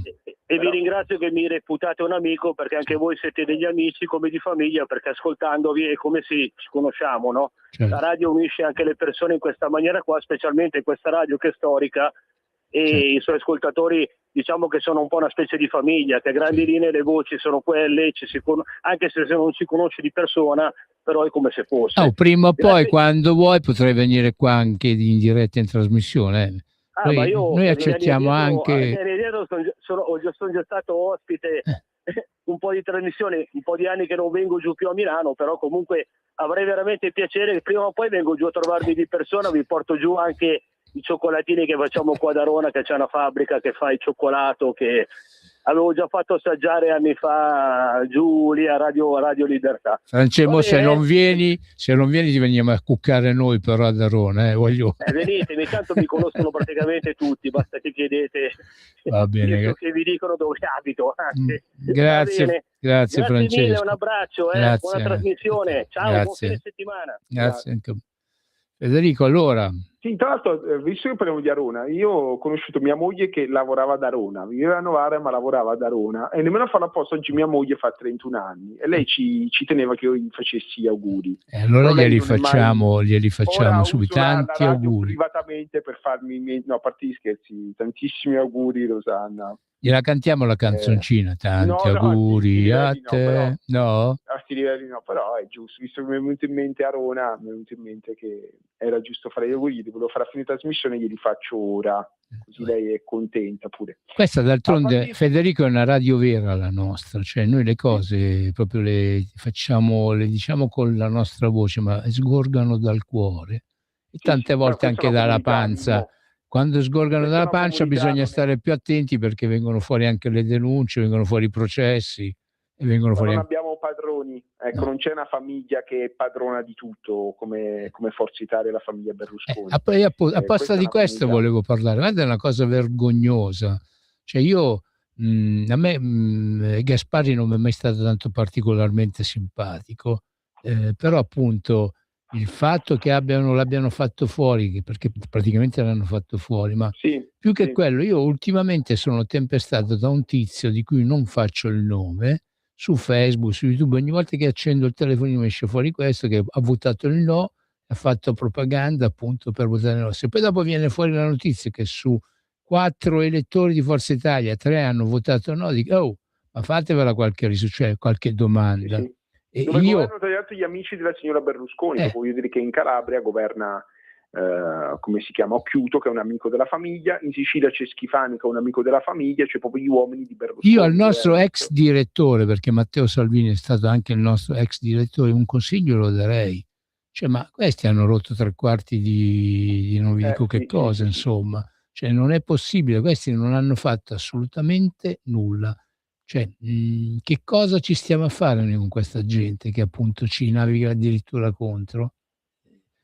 E vi ringrazio che mi reputate un amico, perché anche voi siete degli amici come di famiglia, perché ascoltandovi è come ci conosciamo, no? Certo. La radio unisce anche le persone in questa maniera qua, specialmente questa radio che è storica, e i suoi ascoltatori diciamo che sono un po' una specie di famiglia, che a grandi linee le voci sono quelle, anche se non si conosce di persona, però è come se fosse. Prima o poi, Grazie. quando vuoi, potrai venire qua anche in diretta in trasmissione. Ma io Noi accettiamo anche... sono già stato ospite un po' di trasmissioni, un po' di anni che non vengo giù più a Milano, però comunque avrei veramente piacere, prima o poi vengo giù a trovarvi di persona, vi porto giù anche i cioccolatini che facciamo qua da Arona, che c'è una fabbrica che fa il cioccolato, che avevo già fatto assaggiare anni fa giù lì a Radio Libertà. Francesco, se non vieni ti veniamo a cuccare noi però ad Arona, voglio... Venite, intanto mi conoscono praticamente tutti, basta che chiedete. Va bene. Che vi dicono dove abito. Grazie Francesco. Mille, un abbraccio, buona trasmissione. Ciao, grazie. buon fine settimana. Grazie. Federico, allora... Sì, tra l'altro, visto che parliamo di Arona, io ho conosciuto mia moglie che lavorava ad Arona, viveva a Novara ma lavorava ad Arona, e nemmeno a farla apposta, oggi mia moglie fa 31 anni e lei ci teneva che io gli facessi gli auguri. Allora glieli facciamo subito, tanti auguri. Privatamente per farmi, no, a parte gli scherzi, tantissimi auguri Rosanna. Gliela cantiamo la canzoncina, tanti auguri a te. No? A sti livelli no, però è giusto, visto che mi è venuto in mente Arona, mi è venuto in mente che era giusto fare gli auguri, volevo fare a fine trasmissione, glieli faccio ora, così lei è contenta pure. Questa d'altronde, Federico, è una radio vera la nostra, cioè noi le cose proprio le facciamo, le diciamo con la nostra voce, ma sgorgano dal cuore e tante volte anche dalla panza. No. Quando sgorgano dalla pancia bisogna stare più attenti, perché vengono fuori anche le denunce, vengono fuori i processi e vengono fuori. Non abbiamo padroni, ecco, no. Non c'è una famiglia che è padrona di tutto come Forza Italia e la famiglia Berlusconi. Apposta di questo volevo parlare. Guarda, è una cosa vergognosa. Cioè io, a me Gasparri non mi è mai stato tanto particolarmente simpatico, però appunto il fatto che l'abbiano fatto fuori, perché praticamente l'hanno fatto fuori, ma più che quello, io ultimamente sono tempestato da un tizio di cui non faccio il nome, su Facebook, su YouTube, ogni volta che accendo il telefonino mi esce fuori questo, che ha votato il no, ha fatto propaganda appunto per votare il no. Se poi dopo viene fuori la notizia che su 4 elettori di Forza Italia 3 hanno votato no, dico, ma fatevela qualche domanda. Sì. Dove governano tra gli altri gli amici della signora Berlusconi, voglio dire che in Calabria governa, come si chiama, Occhiuto, che è un amico della famiglia, in Sicilia c'è Schifani, che è un amico della famiglia, cioè proprio gli uomini di Berlusconi. Io al nostro ex direttore, perché Matteo Salvini è stato anche il nostro ex direttore, un consiglio lo darei. Cioè, ma questi hanno rotto 3/4 di non vi dico che cosa, insomma. Cioè, non è possibile, questi non hanno fatto assolutamente nulla. Cioè, che cosa ci stiamo a fare noi con questa gente che appunto ci naviga addirittura contro?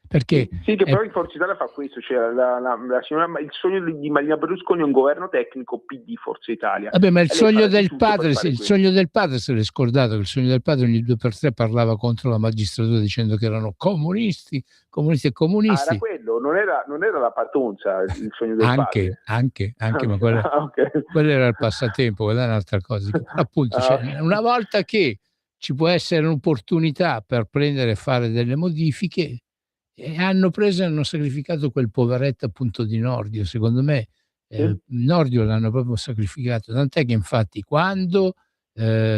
Perché sì, che però in Forza Italia fa questo, cioè la signora, il sogno di Marina Berlusconi è un governo tecnico PD Forza Italia. Vabbè, ma il sogno del padre, sogno del padre se l'è scordato, che il sogno del padre ogni 2x3 parlava contro la magistratura dicendo che erano comunisti. Era quello, non era la patonza il sogno del padre. Anche, ma quello era il passatempo, quella è un'altra cosa. Appunto, cioè, una volta che ci può essere un'opportunità per prendere e fare delle modifiche, hanno sacrificato quel poveretto appunto di Nordio. Secondo me Nordio l'hanno proprio sacrificato, tant'è che infatti quando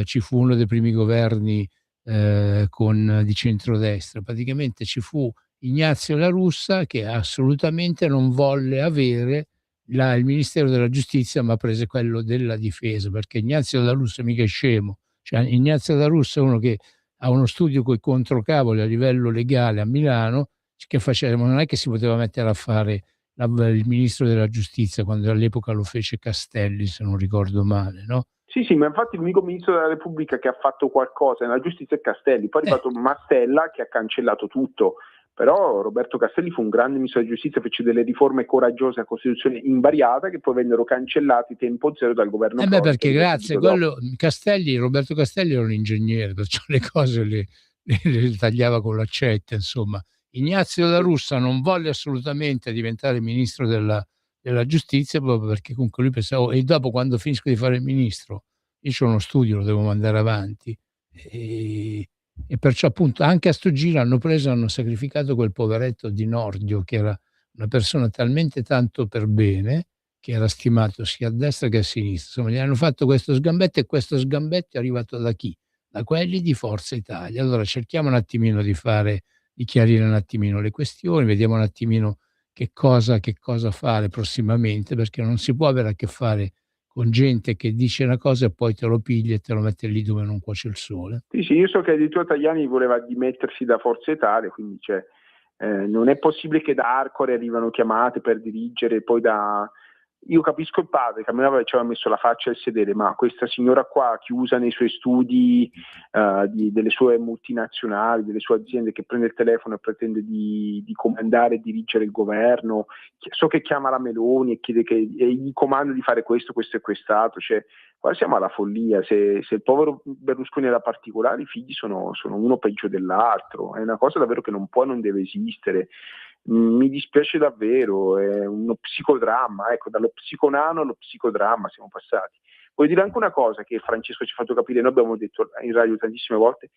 ci fu uno dei primi governi di centrodestra, praticamente ci fu Ignazio La Russa che assolutamente non volle avere il Ministero della Giustizia, ma prese quello della Difesa, perché Ignazio La Russa mica è scemo, cioè Ignazio La Russa è uno che ha uno studio coi controcavoli a livello legale a Milano, che faceva, non è che si poteva mettere a fare il ministro della giustizia, quando all'epoca lo fece Castelli, se non ricordo male, no? Sì, ma infatti l'unico ministro della Repubblica che ha fatto qualcosa nella giustizia è Castelli, poi è arrivato Mastella che ha cancellato tutto, però Roberto Castelli fu un grande ministro della giustizia, fece delle riforme coraggiose a Costituzione invariata che poi vennero cancellati tempo zero dal governo. Perché grazie, Roberto Castelli era un ingegnere, perciò le cose le tagliava con l'accetta, insomma. Ignazio La Russa non volle assolutamente diventare ministro della giustizia, proprio perché comunque lui pensava, e dopo quando finisco di fare il ministro io ho uno studio, lo devo mandare avanti, e perciò appunto anche a sto giro hanno sacrificato quel poveretto di Nordio, che era una persona talmente tanto per bene che era stimato sia a destra che a sinistra. Insomma, gli hanno fatto questo sgambetto, e questo sgambetto è arrivato da chi? Da quelli di Forza Italia. Allora cerchiamo un attimino di chiarire un attimino le questioni, vediamo un attimino che cosa fare prossimamente, perché non si può avere a che fare con gente che dice una cosa e poi te lo piglia e te lo mette lì dove non cuoce il sole. Sì, io so che addirittura Tajani voleva dimettersi da Forza Italia, quindi non è possibile che da Arcore arrivano chiamate per dirigere, poi Io capisco il padre, che a me ci aveva messo la faccia al sedere, ma questa signora qua, chiusa nei suoi studi delle sue multinazionali, delle sue aziende, che prende il telefono e pretende di comandare e dirigere il governo, so che chiama la Meloni e chiede e gli comanda di fare questo e quest'altro, qua siamo alla follia. Se il povero Berlusconi era particolare, i figli sono uno peggio dell'altro, è una cosa davvero che non può e non deve esistere. Mi dispiace davvero, è uno psicodramma, ecco, dallo psiconano allo psicodramma siamo passati. Voglio dire anche una cosa che Francesco ci ha fatto capire, noi abbiamo detto in radio tantissime volte: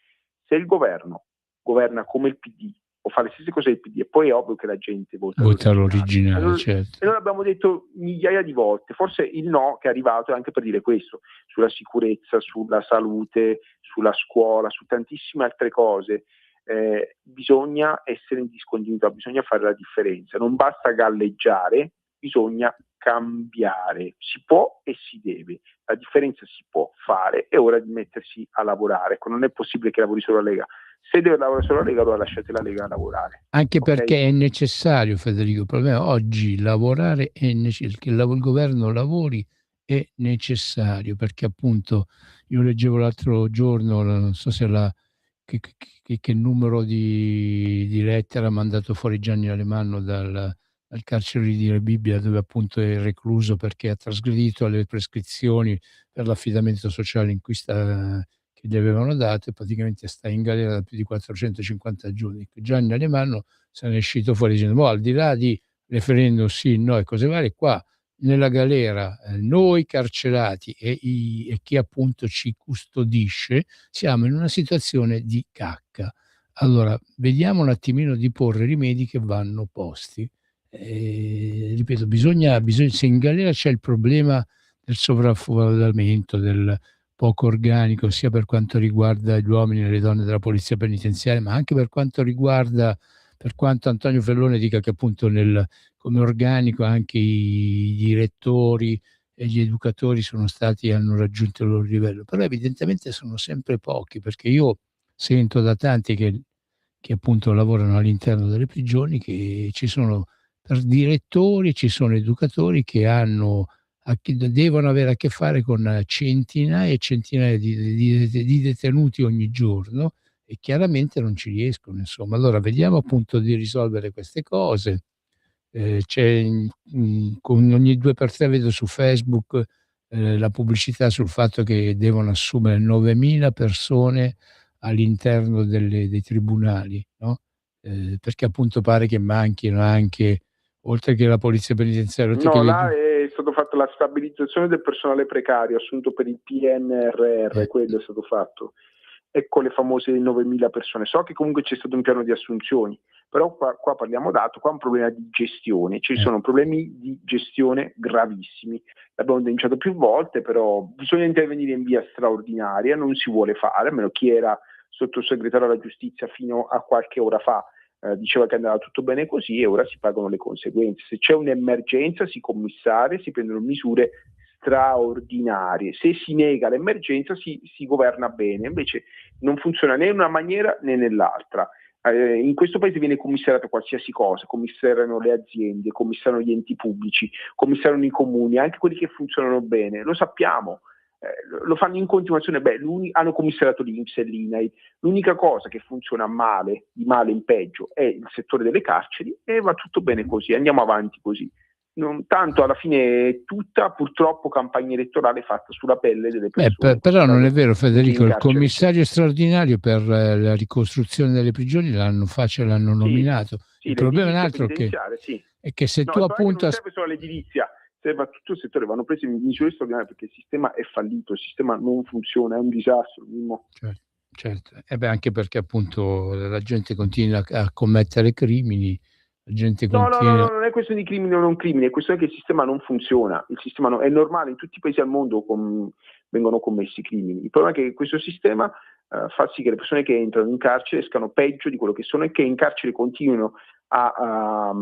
se il governo governa come il PD o fa le stesse cose del PD, e poi è ovvio che la gente vota l'originale, certo. E noi l'abbiamo detto migliaia di volte, forse il no che è arrivato è anche per dire questo, sulla sicurezza, sulla salute, sulla scuola, su tantissime altre cose. Bisogna essere in discontinuità, bisogna fare la differenza, non basta galleggiare, bisogna cambiare, si può e si deve, la differenza si può fare, è ora di mettersi a lavorare. Ecco, non è possibile che lavori solo la Lega, se deve lavorare solo la Lega allora lasciate la Lega lavorare, anche perché è necessario, Federico. Il problema oggi lavorare è necessario, che il governo lavori è necessario, perché appunto io leggevo l'altro giorno, non so se che numero di lettere ha mandato fuori Gianni Alemanno dal carcere di Rebibbia, dove appunto è recluso perché ha trasgredito alle prescrizioni per l'affidamento sociale che gli avevano dato, e praticamente sta in galera da più di 450 giorni. Gianni Alemanno se ne è uscito fuori dicendo: al di là di referendum sì, no e cose varie, qua nella galera noi carcerati e chi appunto ci custodisce siamo in una situazione di cacca. Allora vediamo un attimino di porre rimedi che vanno posti. Ripeto, bisogna, se in galera c'è il problema del sovraffollamento, del poco organico, sia per quanto riguarda gli uomini e le donne della polizia penitenziaria, ma anche per quanto Antonio Fellone dica che appunto come organico anche i direttori e gli educatori hanno raggiunto il loro livello, però evidentemente sono sempre pochi, perché io sento da tanti che appunto lavorano all'interno delle prigioni che ci sono per direttori, ci sono educatori che devono avere a che fare con centinaia e centinaia di detenuti ogni giorno, e chiaramente non ci riescono, insomma. Allora vediamo appunto di risolvere queste cose. Con ogni 2x3 vedo su Facebook la pubblicità sul fatto che devono assumere 9.000 persone all'interno dei tribunali, no? Perché appunto pare che manchino anche, oltre che la polizia penitenziaria. Là è stato fatto la stabilizzazione del personale precario assunto per il PNRR, quello è stato fatto. Ecco le famose 9.000 persone. So che comunque c'è stato un piano di assunzioni, però qua parliamo dato, qua è un problema di gestione, ci sono problemi di gestione gravissimi, l'abbiamo denunciato più volte, però bisogna intervenire in via straordinaria, non si vuole fare, almeno chi era sottosegretario alla giustizia fino a qualche ora fa diceva che andava tutto bene così, e ora si pagano le conseguenze. Se c'è un'emergenza si commissaria, si prendono misure straordinarie, se si nega l'emergenza si governa bene, invece non funziona né in una maniera né nell'altra. In questo paese viene commissariato qualsiasi cosa, commissariano le aziende, commissariano gli enti pubblici, commissariano i comuni, anche quelli che funzionano bene, lo sappiamo, lo fanno in continuazione. Hanno commissariato l'INPS e l'INAIL, l'unica cosa che funziona male, di male in peggio, è il settore delle carceri, e va tutto bene così, andiamo avanti così. Tanto alla fine è tutta purtroppo campagna elettorale fatta sulla pelle delle persone. Però non è vero, Federico, il commissario straordinario per la ricostruzione delle prigioni l'hanno nominato. Sì, il problema è un altro, è che se tu appunto... Non serve solo l'edilizia, serve a tutto il settore, vanno prese misure straordinarie perché il sistema è fallito, il sistema non funziona, è un disastro. Certo. Anche perché appunto la gente continua a commettere crimini, la gente No, continua. non è questione di crimine o non crimine, è questione che il sistema non funziona. È normale, in tutti i paesi al mondo vengono commessi crimini. Il problema è che questo sistema fa sì che le persone che entrano in carcere escano peggio di quello che sono e che in carcere continuino a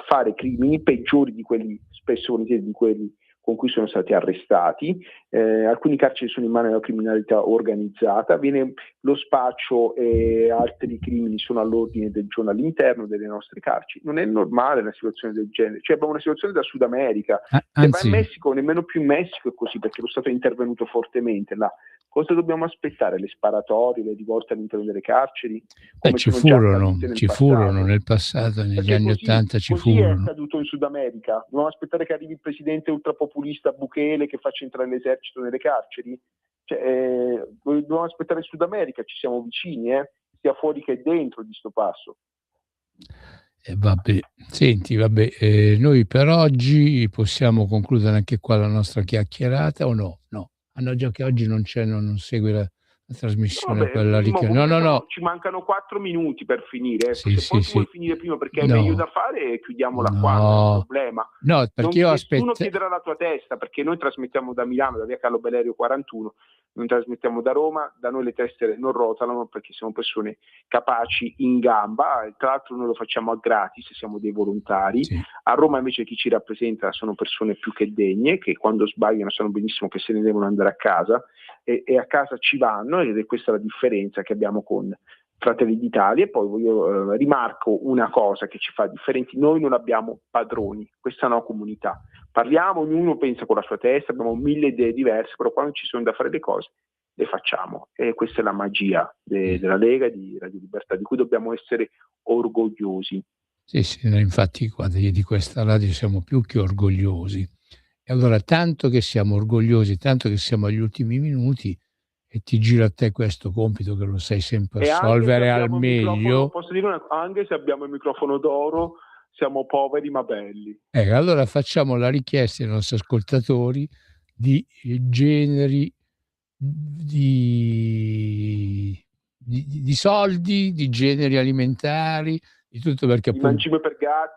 fare crimini peggiori di quelli, spesso volentieri, di quelli con cui sono stati arrestati. Alcuni carceri sono in mano alla criminalità organizzata, viene lo spaccio e altri crimini sono all'ordine del giorno all'interno delle nostre carceri. Non è normale una situazione del genere, cioè abbiamo una situazione da Sud America. Se vai in Messico, nemmeno più in Messico è così, perché lo Stato è intervenuto fortemente là. Cosa dobbiamo aspettare? Le sparatorie, le rivolte all'interno delle carceri? Ci furono nel passato, negli anni '80 ci furono. Così è accaduto in Sud America. Dobbiamo aspettare che arrivi il presidente ultrapopulista Bukele che faccia entrare l'esercito nelle carceri? Dobbiamo aspettare il Sud America, ci siamo vicini, sia fuori che dentro di sto passo. Vabbè. Senti, noi per oggi possiamo concludere anche qua la nostra chiacchierata o no? No. Già che oggi non segue la trasmissione, quella no. Ci mancano 4 minuti per finire. Se poi tu vuoi finire prima perché hai meglio da fare, chiudiamola qua, non è un problema. No, perché nessuno chiederà la tua testa, perché noi trasmettiamo da Milano, da via Carlo Belerio 41, non trasmettiamo da Roma, da noi le teste non rotano perché siamo persone capaci, in gamba, e tra l'altro noi lo facciamo a gratis, siamo dei volontari. Sì. A Roma invece chi ci rappresenta sono persone più che degne, che quando sbagliano sanno benissimo che se ne devono andare a casa e a casa ci vanno, ed è questa la differenza che abbiamo con Fratelli d'Italia. E poi rimarco una cosa che ci fa differenti: noi non abbiamo padroni, questa è una comunità, parliamo, ognuno pensa con la sua testa, abbiamo 1000 idee diverse, però quando ci sono da fare le cose le facciamo, e questa è la magia della Lega e di Radio Libertà, di cui dobbiamo essere orgogliosi. Sì, infatti qua di questa radio siamo più che orgogliosi. E allora, tanto che siamo orgogliosi, tanto che siamo agli ultimi minuti, e ti giro a te questo compito che lo sai sempre assolvere al meglio. Posso dire anche se abbiamo il microfono d'oro, siamo poveri ma belli. Allora facciamo la richiesta ai nostri ascoltatori di generi di soldi, di generi alimentari, di tutto, perché appunto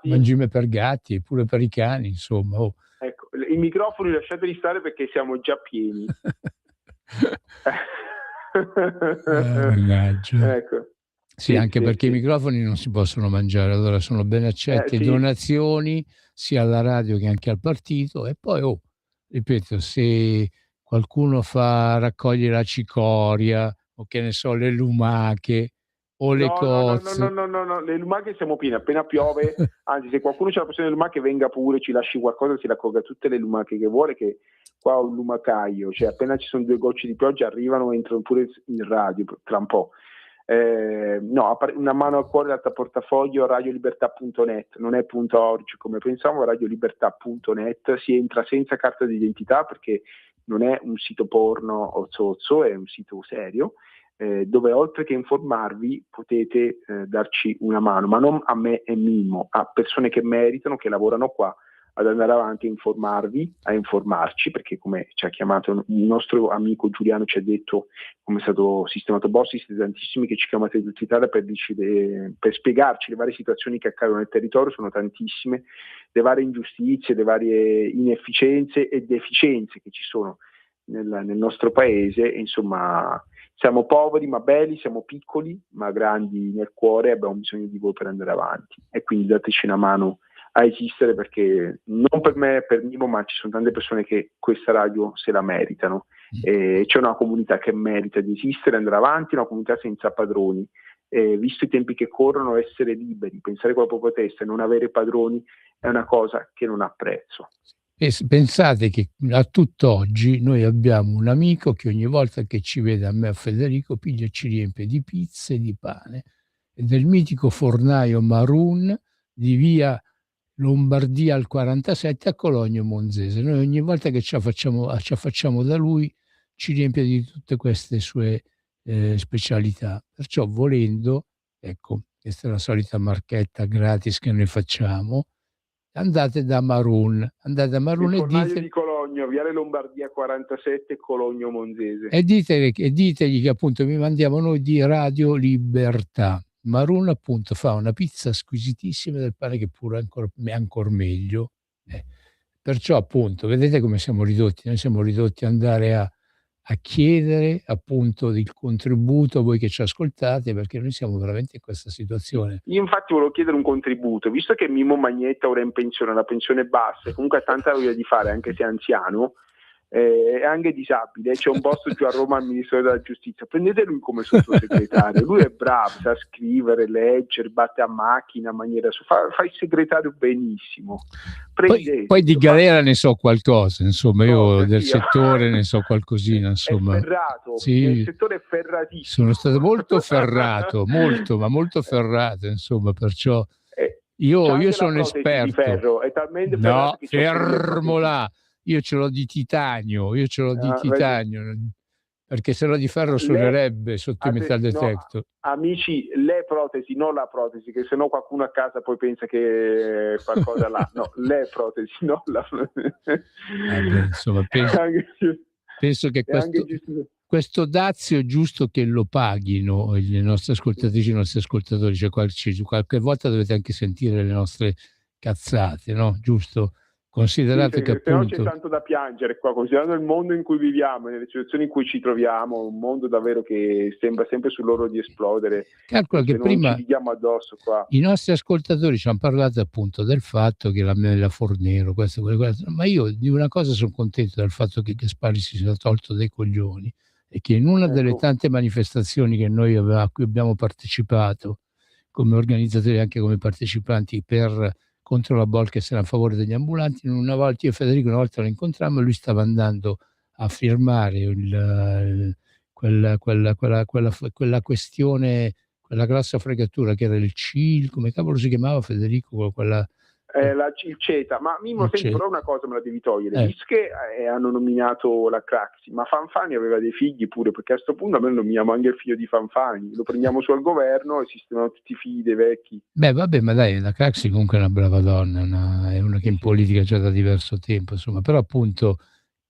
mangime per gatti e pure per i cani, insomma. Ecco, i microfoni lasciateli stare perché siamo già pieni. Ecco. Sì, anche perché i microfoni non si possono mangiare, allora sono ben accette donazioni sia alla radio che anche al partito. E poi, ripeto, se qualcuno raccoglie la cicoria o che ne so, le lumache o le cozze. No, le lumache siamo pieni, appena piove, anzi se qualcuno c'ha la passione delle lumache venga pure, ci lasci qualcosa, si raccolga tutte le lumache che vuole, che qua ho un lumacaio, cioè appena ci sono 2 gocce di pioggia arrivano, entrano pure in radio tra un po'. Una mano al cuore, l'altra portafoglio, radiolibertà.net, non è .org come pensavo, radiolibertà.net. Si entra senza carta d'identità perché non è un sito porno o zozzo, è un sito serio, dove oltre che informarvi potete darci una mano, ma non a me e Mimmo, a persone che meritano, che lavorano qua, ad andare avanti a informarci, perché come ci ha chiamato il nostro amico Giuliano, ci ha detto come è stato sistemato Bossi, siete tantissimi che ci chiamate di tutta Italia per spiegarci le varie situazioni che accadono nel territorio, sono tantissime, le varie ingiustizie, le varie inefficienze e deficienze che ci sono nel nostro paese. Insomma, siamo poveri ma belli, siamo piccoli ma grandi nel cuore, abbiamo bisogno di voi per andare avanti, e quindi dateci una mano a esistere, perché non per me, per Mimo, ma ci sono tante persone che questa radio se la meritano. C'è una comunità che merita di esistere, andare avanti, una comunità senza padroni. Visto i tempi che corrono, essere liberi, pensare con la propria testa e non avere padroni è una cosa che non ha prezzo. Pensate che a tutt'oggi noi abbiamo un amico che ogni volta che ci vede, a me a Federico, piglia e ci riempie di pizze e di pane, e del mitico fornaio Marun di via Lombardia al 47 a Cologno Monzese. Noi ogni volta che ci affacciamo da lui ci riempie di tutte queste sue specialità. Perciò, volendo, ecco, questa è la solita marchetta gratis che noi facciamo, andate da Marun il fornaio di Cologno, viale Lombardia 47, Cologno Monzese, e ditegli che appunto vi mandiamo noi di Radio Libertà. Maroon appunto fa una pizza squisitissima del pane che pure è ancora meglio. Perciò appunto vedete come siamo ridotti, noi siamo ridotti ad andare a chiedere appunto il contributo a voi che ci ascoltate, perché noi siamo veramente in questa situazione. Io infatti volevo chiedere un contributo, visto che Mimmo Magnetta ora è in pensione, la pensione bassa, e comunque ha tanta voglia di fare anche se è anziano, è anche disabile, c'è un posto giù a Roma al Ministero della Giustizia, prendete lui come sottosegretario, lui è bravo, sa scrivere, leggere, batte a macchina in maniera, fa il segretario benissimo. Poi di galera ne so qualcosa, insomma, io del settore ne so qualcosina, insomma. È ferrato, sì, il settore è ferratissimo. Sono stato molto ferrato, molto ferrato, insomma, perciò io sono esperto. Di ferro, è talmente no, fermo là. Io ce l'ho di titanio, perché se no di ferro suonerebbe sotto i metal detector. Amici, le protesi, non la protesi, che sennò qualcuno a casa poi pensa che qualcosa là. No, le protesi, non la Vabbè, insomma, penso che questo dazio è giusto che lo paghino le nostre ascoltatrici e i nostri ascoltatori, cioè qualche volta dovete anche sentire le nostre cazzate, no? Giusto? Considerate che appunto c'è tanto da piangere qua, considerando il mondo in cui viviamo, nelle situazioni in cui ci troviamo, un mondo davvero che sembra sempre sull'orlo di esplodere. Calcola che prima ci diamo addosso qua. I nostri ascoltatori ci hanno parlato appunto del fatto che la Fornero, questo, ma io di una cosa sono contento, del fatto che Gasparri si sia tolto dei coglioni e che in una delle tante manifestazioni che noi a cui abbiamo partecipato come organizzatori e anche come partecipanti contro la Bolkestein a favore degli ambulanti, una volta io e Federico lo incontrammo e lui stava andando a firmare quella questione, quella grossa fregatura che era il CIL, come cavolo si chiamava Federico? Il CETA, ma Mimmo, senti, però una cosa me la devi togliere, visto che hanno nominato la Craxi, ma Fanfani aveva dei figli pure, perché a questo punto noi nominiamo anche il figlio di Fanfani, lo prendiamo su al governo e sistemiamo tutti i figli dei vecchi. Beh, vabbè, ma dai, la Craxi comunque è una brava donna, è una che in politica già da diverso tempo, insomma, però appunto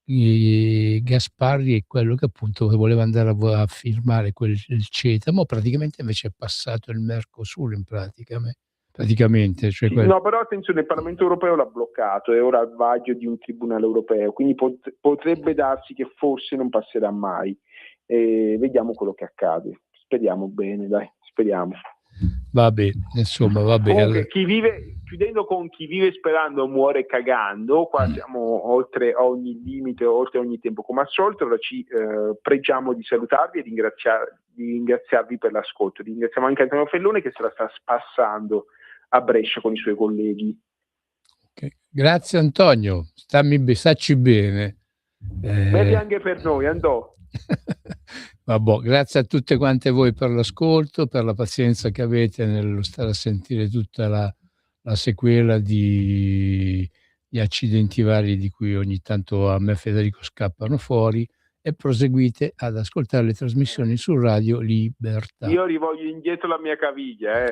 Gasparri è quello che appunto voleva andare a firmare il CETA, ma praticamente invece è passato il Mercosur in praticamente. Cioè no, però attenzione, il Parlamento europeo l'ha bloccato, è ora al vaglio di un tribunale europeo, quindi potrebbe darsi che forse non passerà mai. Vediamo quello che accade, speriamo bene, dai, speriamo. Va bene, insomma, va bene. Comunque, chiudendo con chi vive sperando muore cagando, qua siamo oltre ogni limite, oltre ogni tempo come al solito. Allora ci pregiamo di salutarvi e di ringraziarvi per l'ascolto. Ringraziamo anche Antonio Fellone che se la sta spassando a Brescia con i suoi colleghi. Okay. Grazie Antonio, stacci bene. Bene anche per noi, andò. Vabbè, grazie a tutte quante voi per l'ascolto, per la pazienza che avete nello stare a sentire tutta la sequela di accidenti vari di cui ogni tanto a me e Federico scappano fuori, e proseguite ad ascoltare le trasmissioni su Radio Libertà. Io rivoglio indietro la mia caviglia.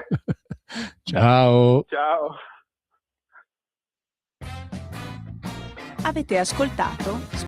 Ciao. Ciao. Avete ascoltato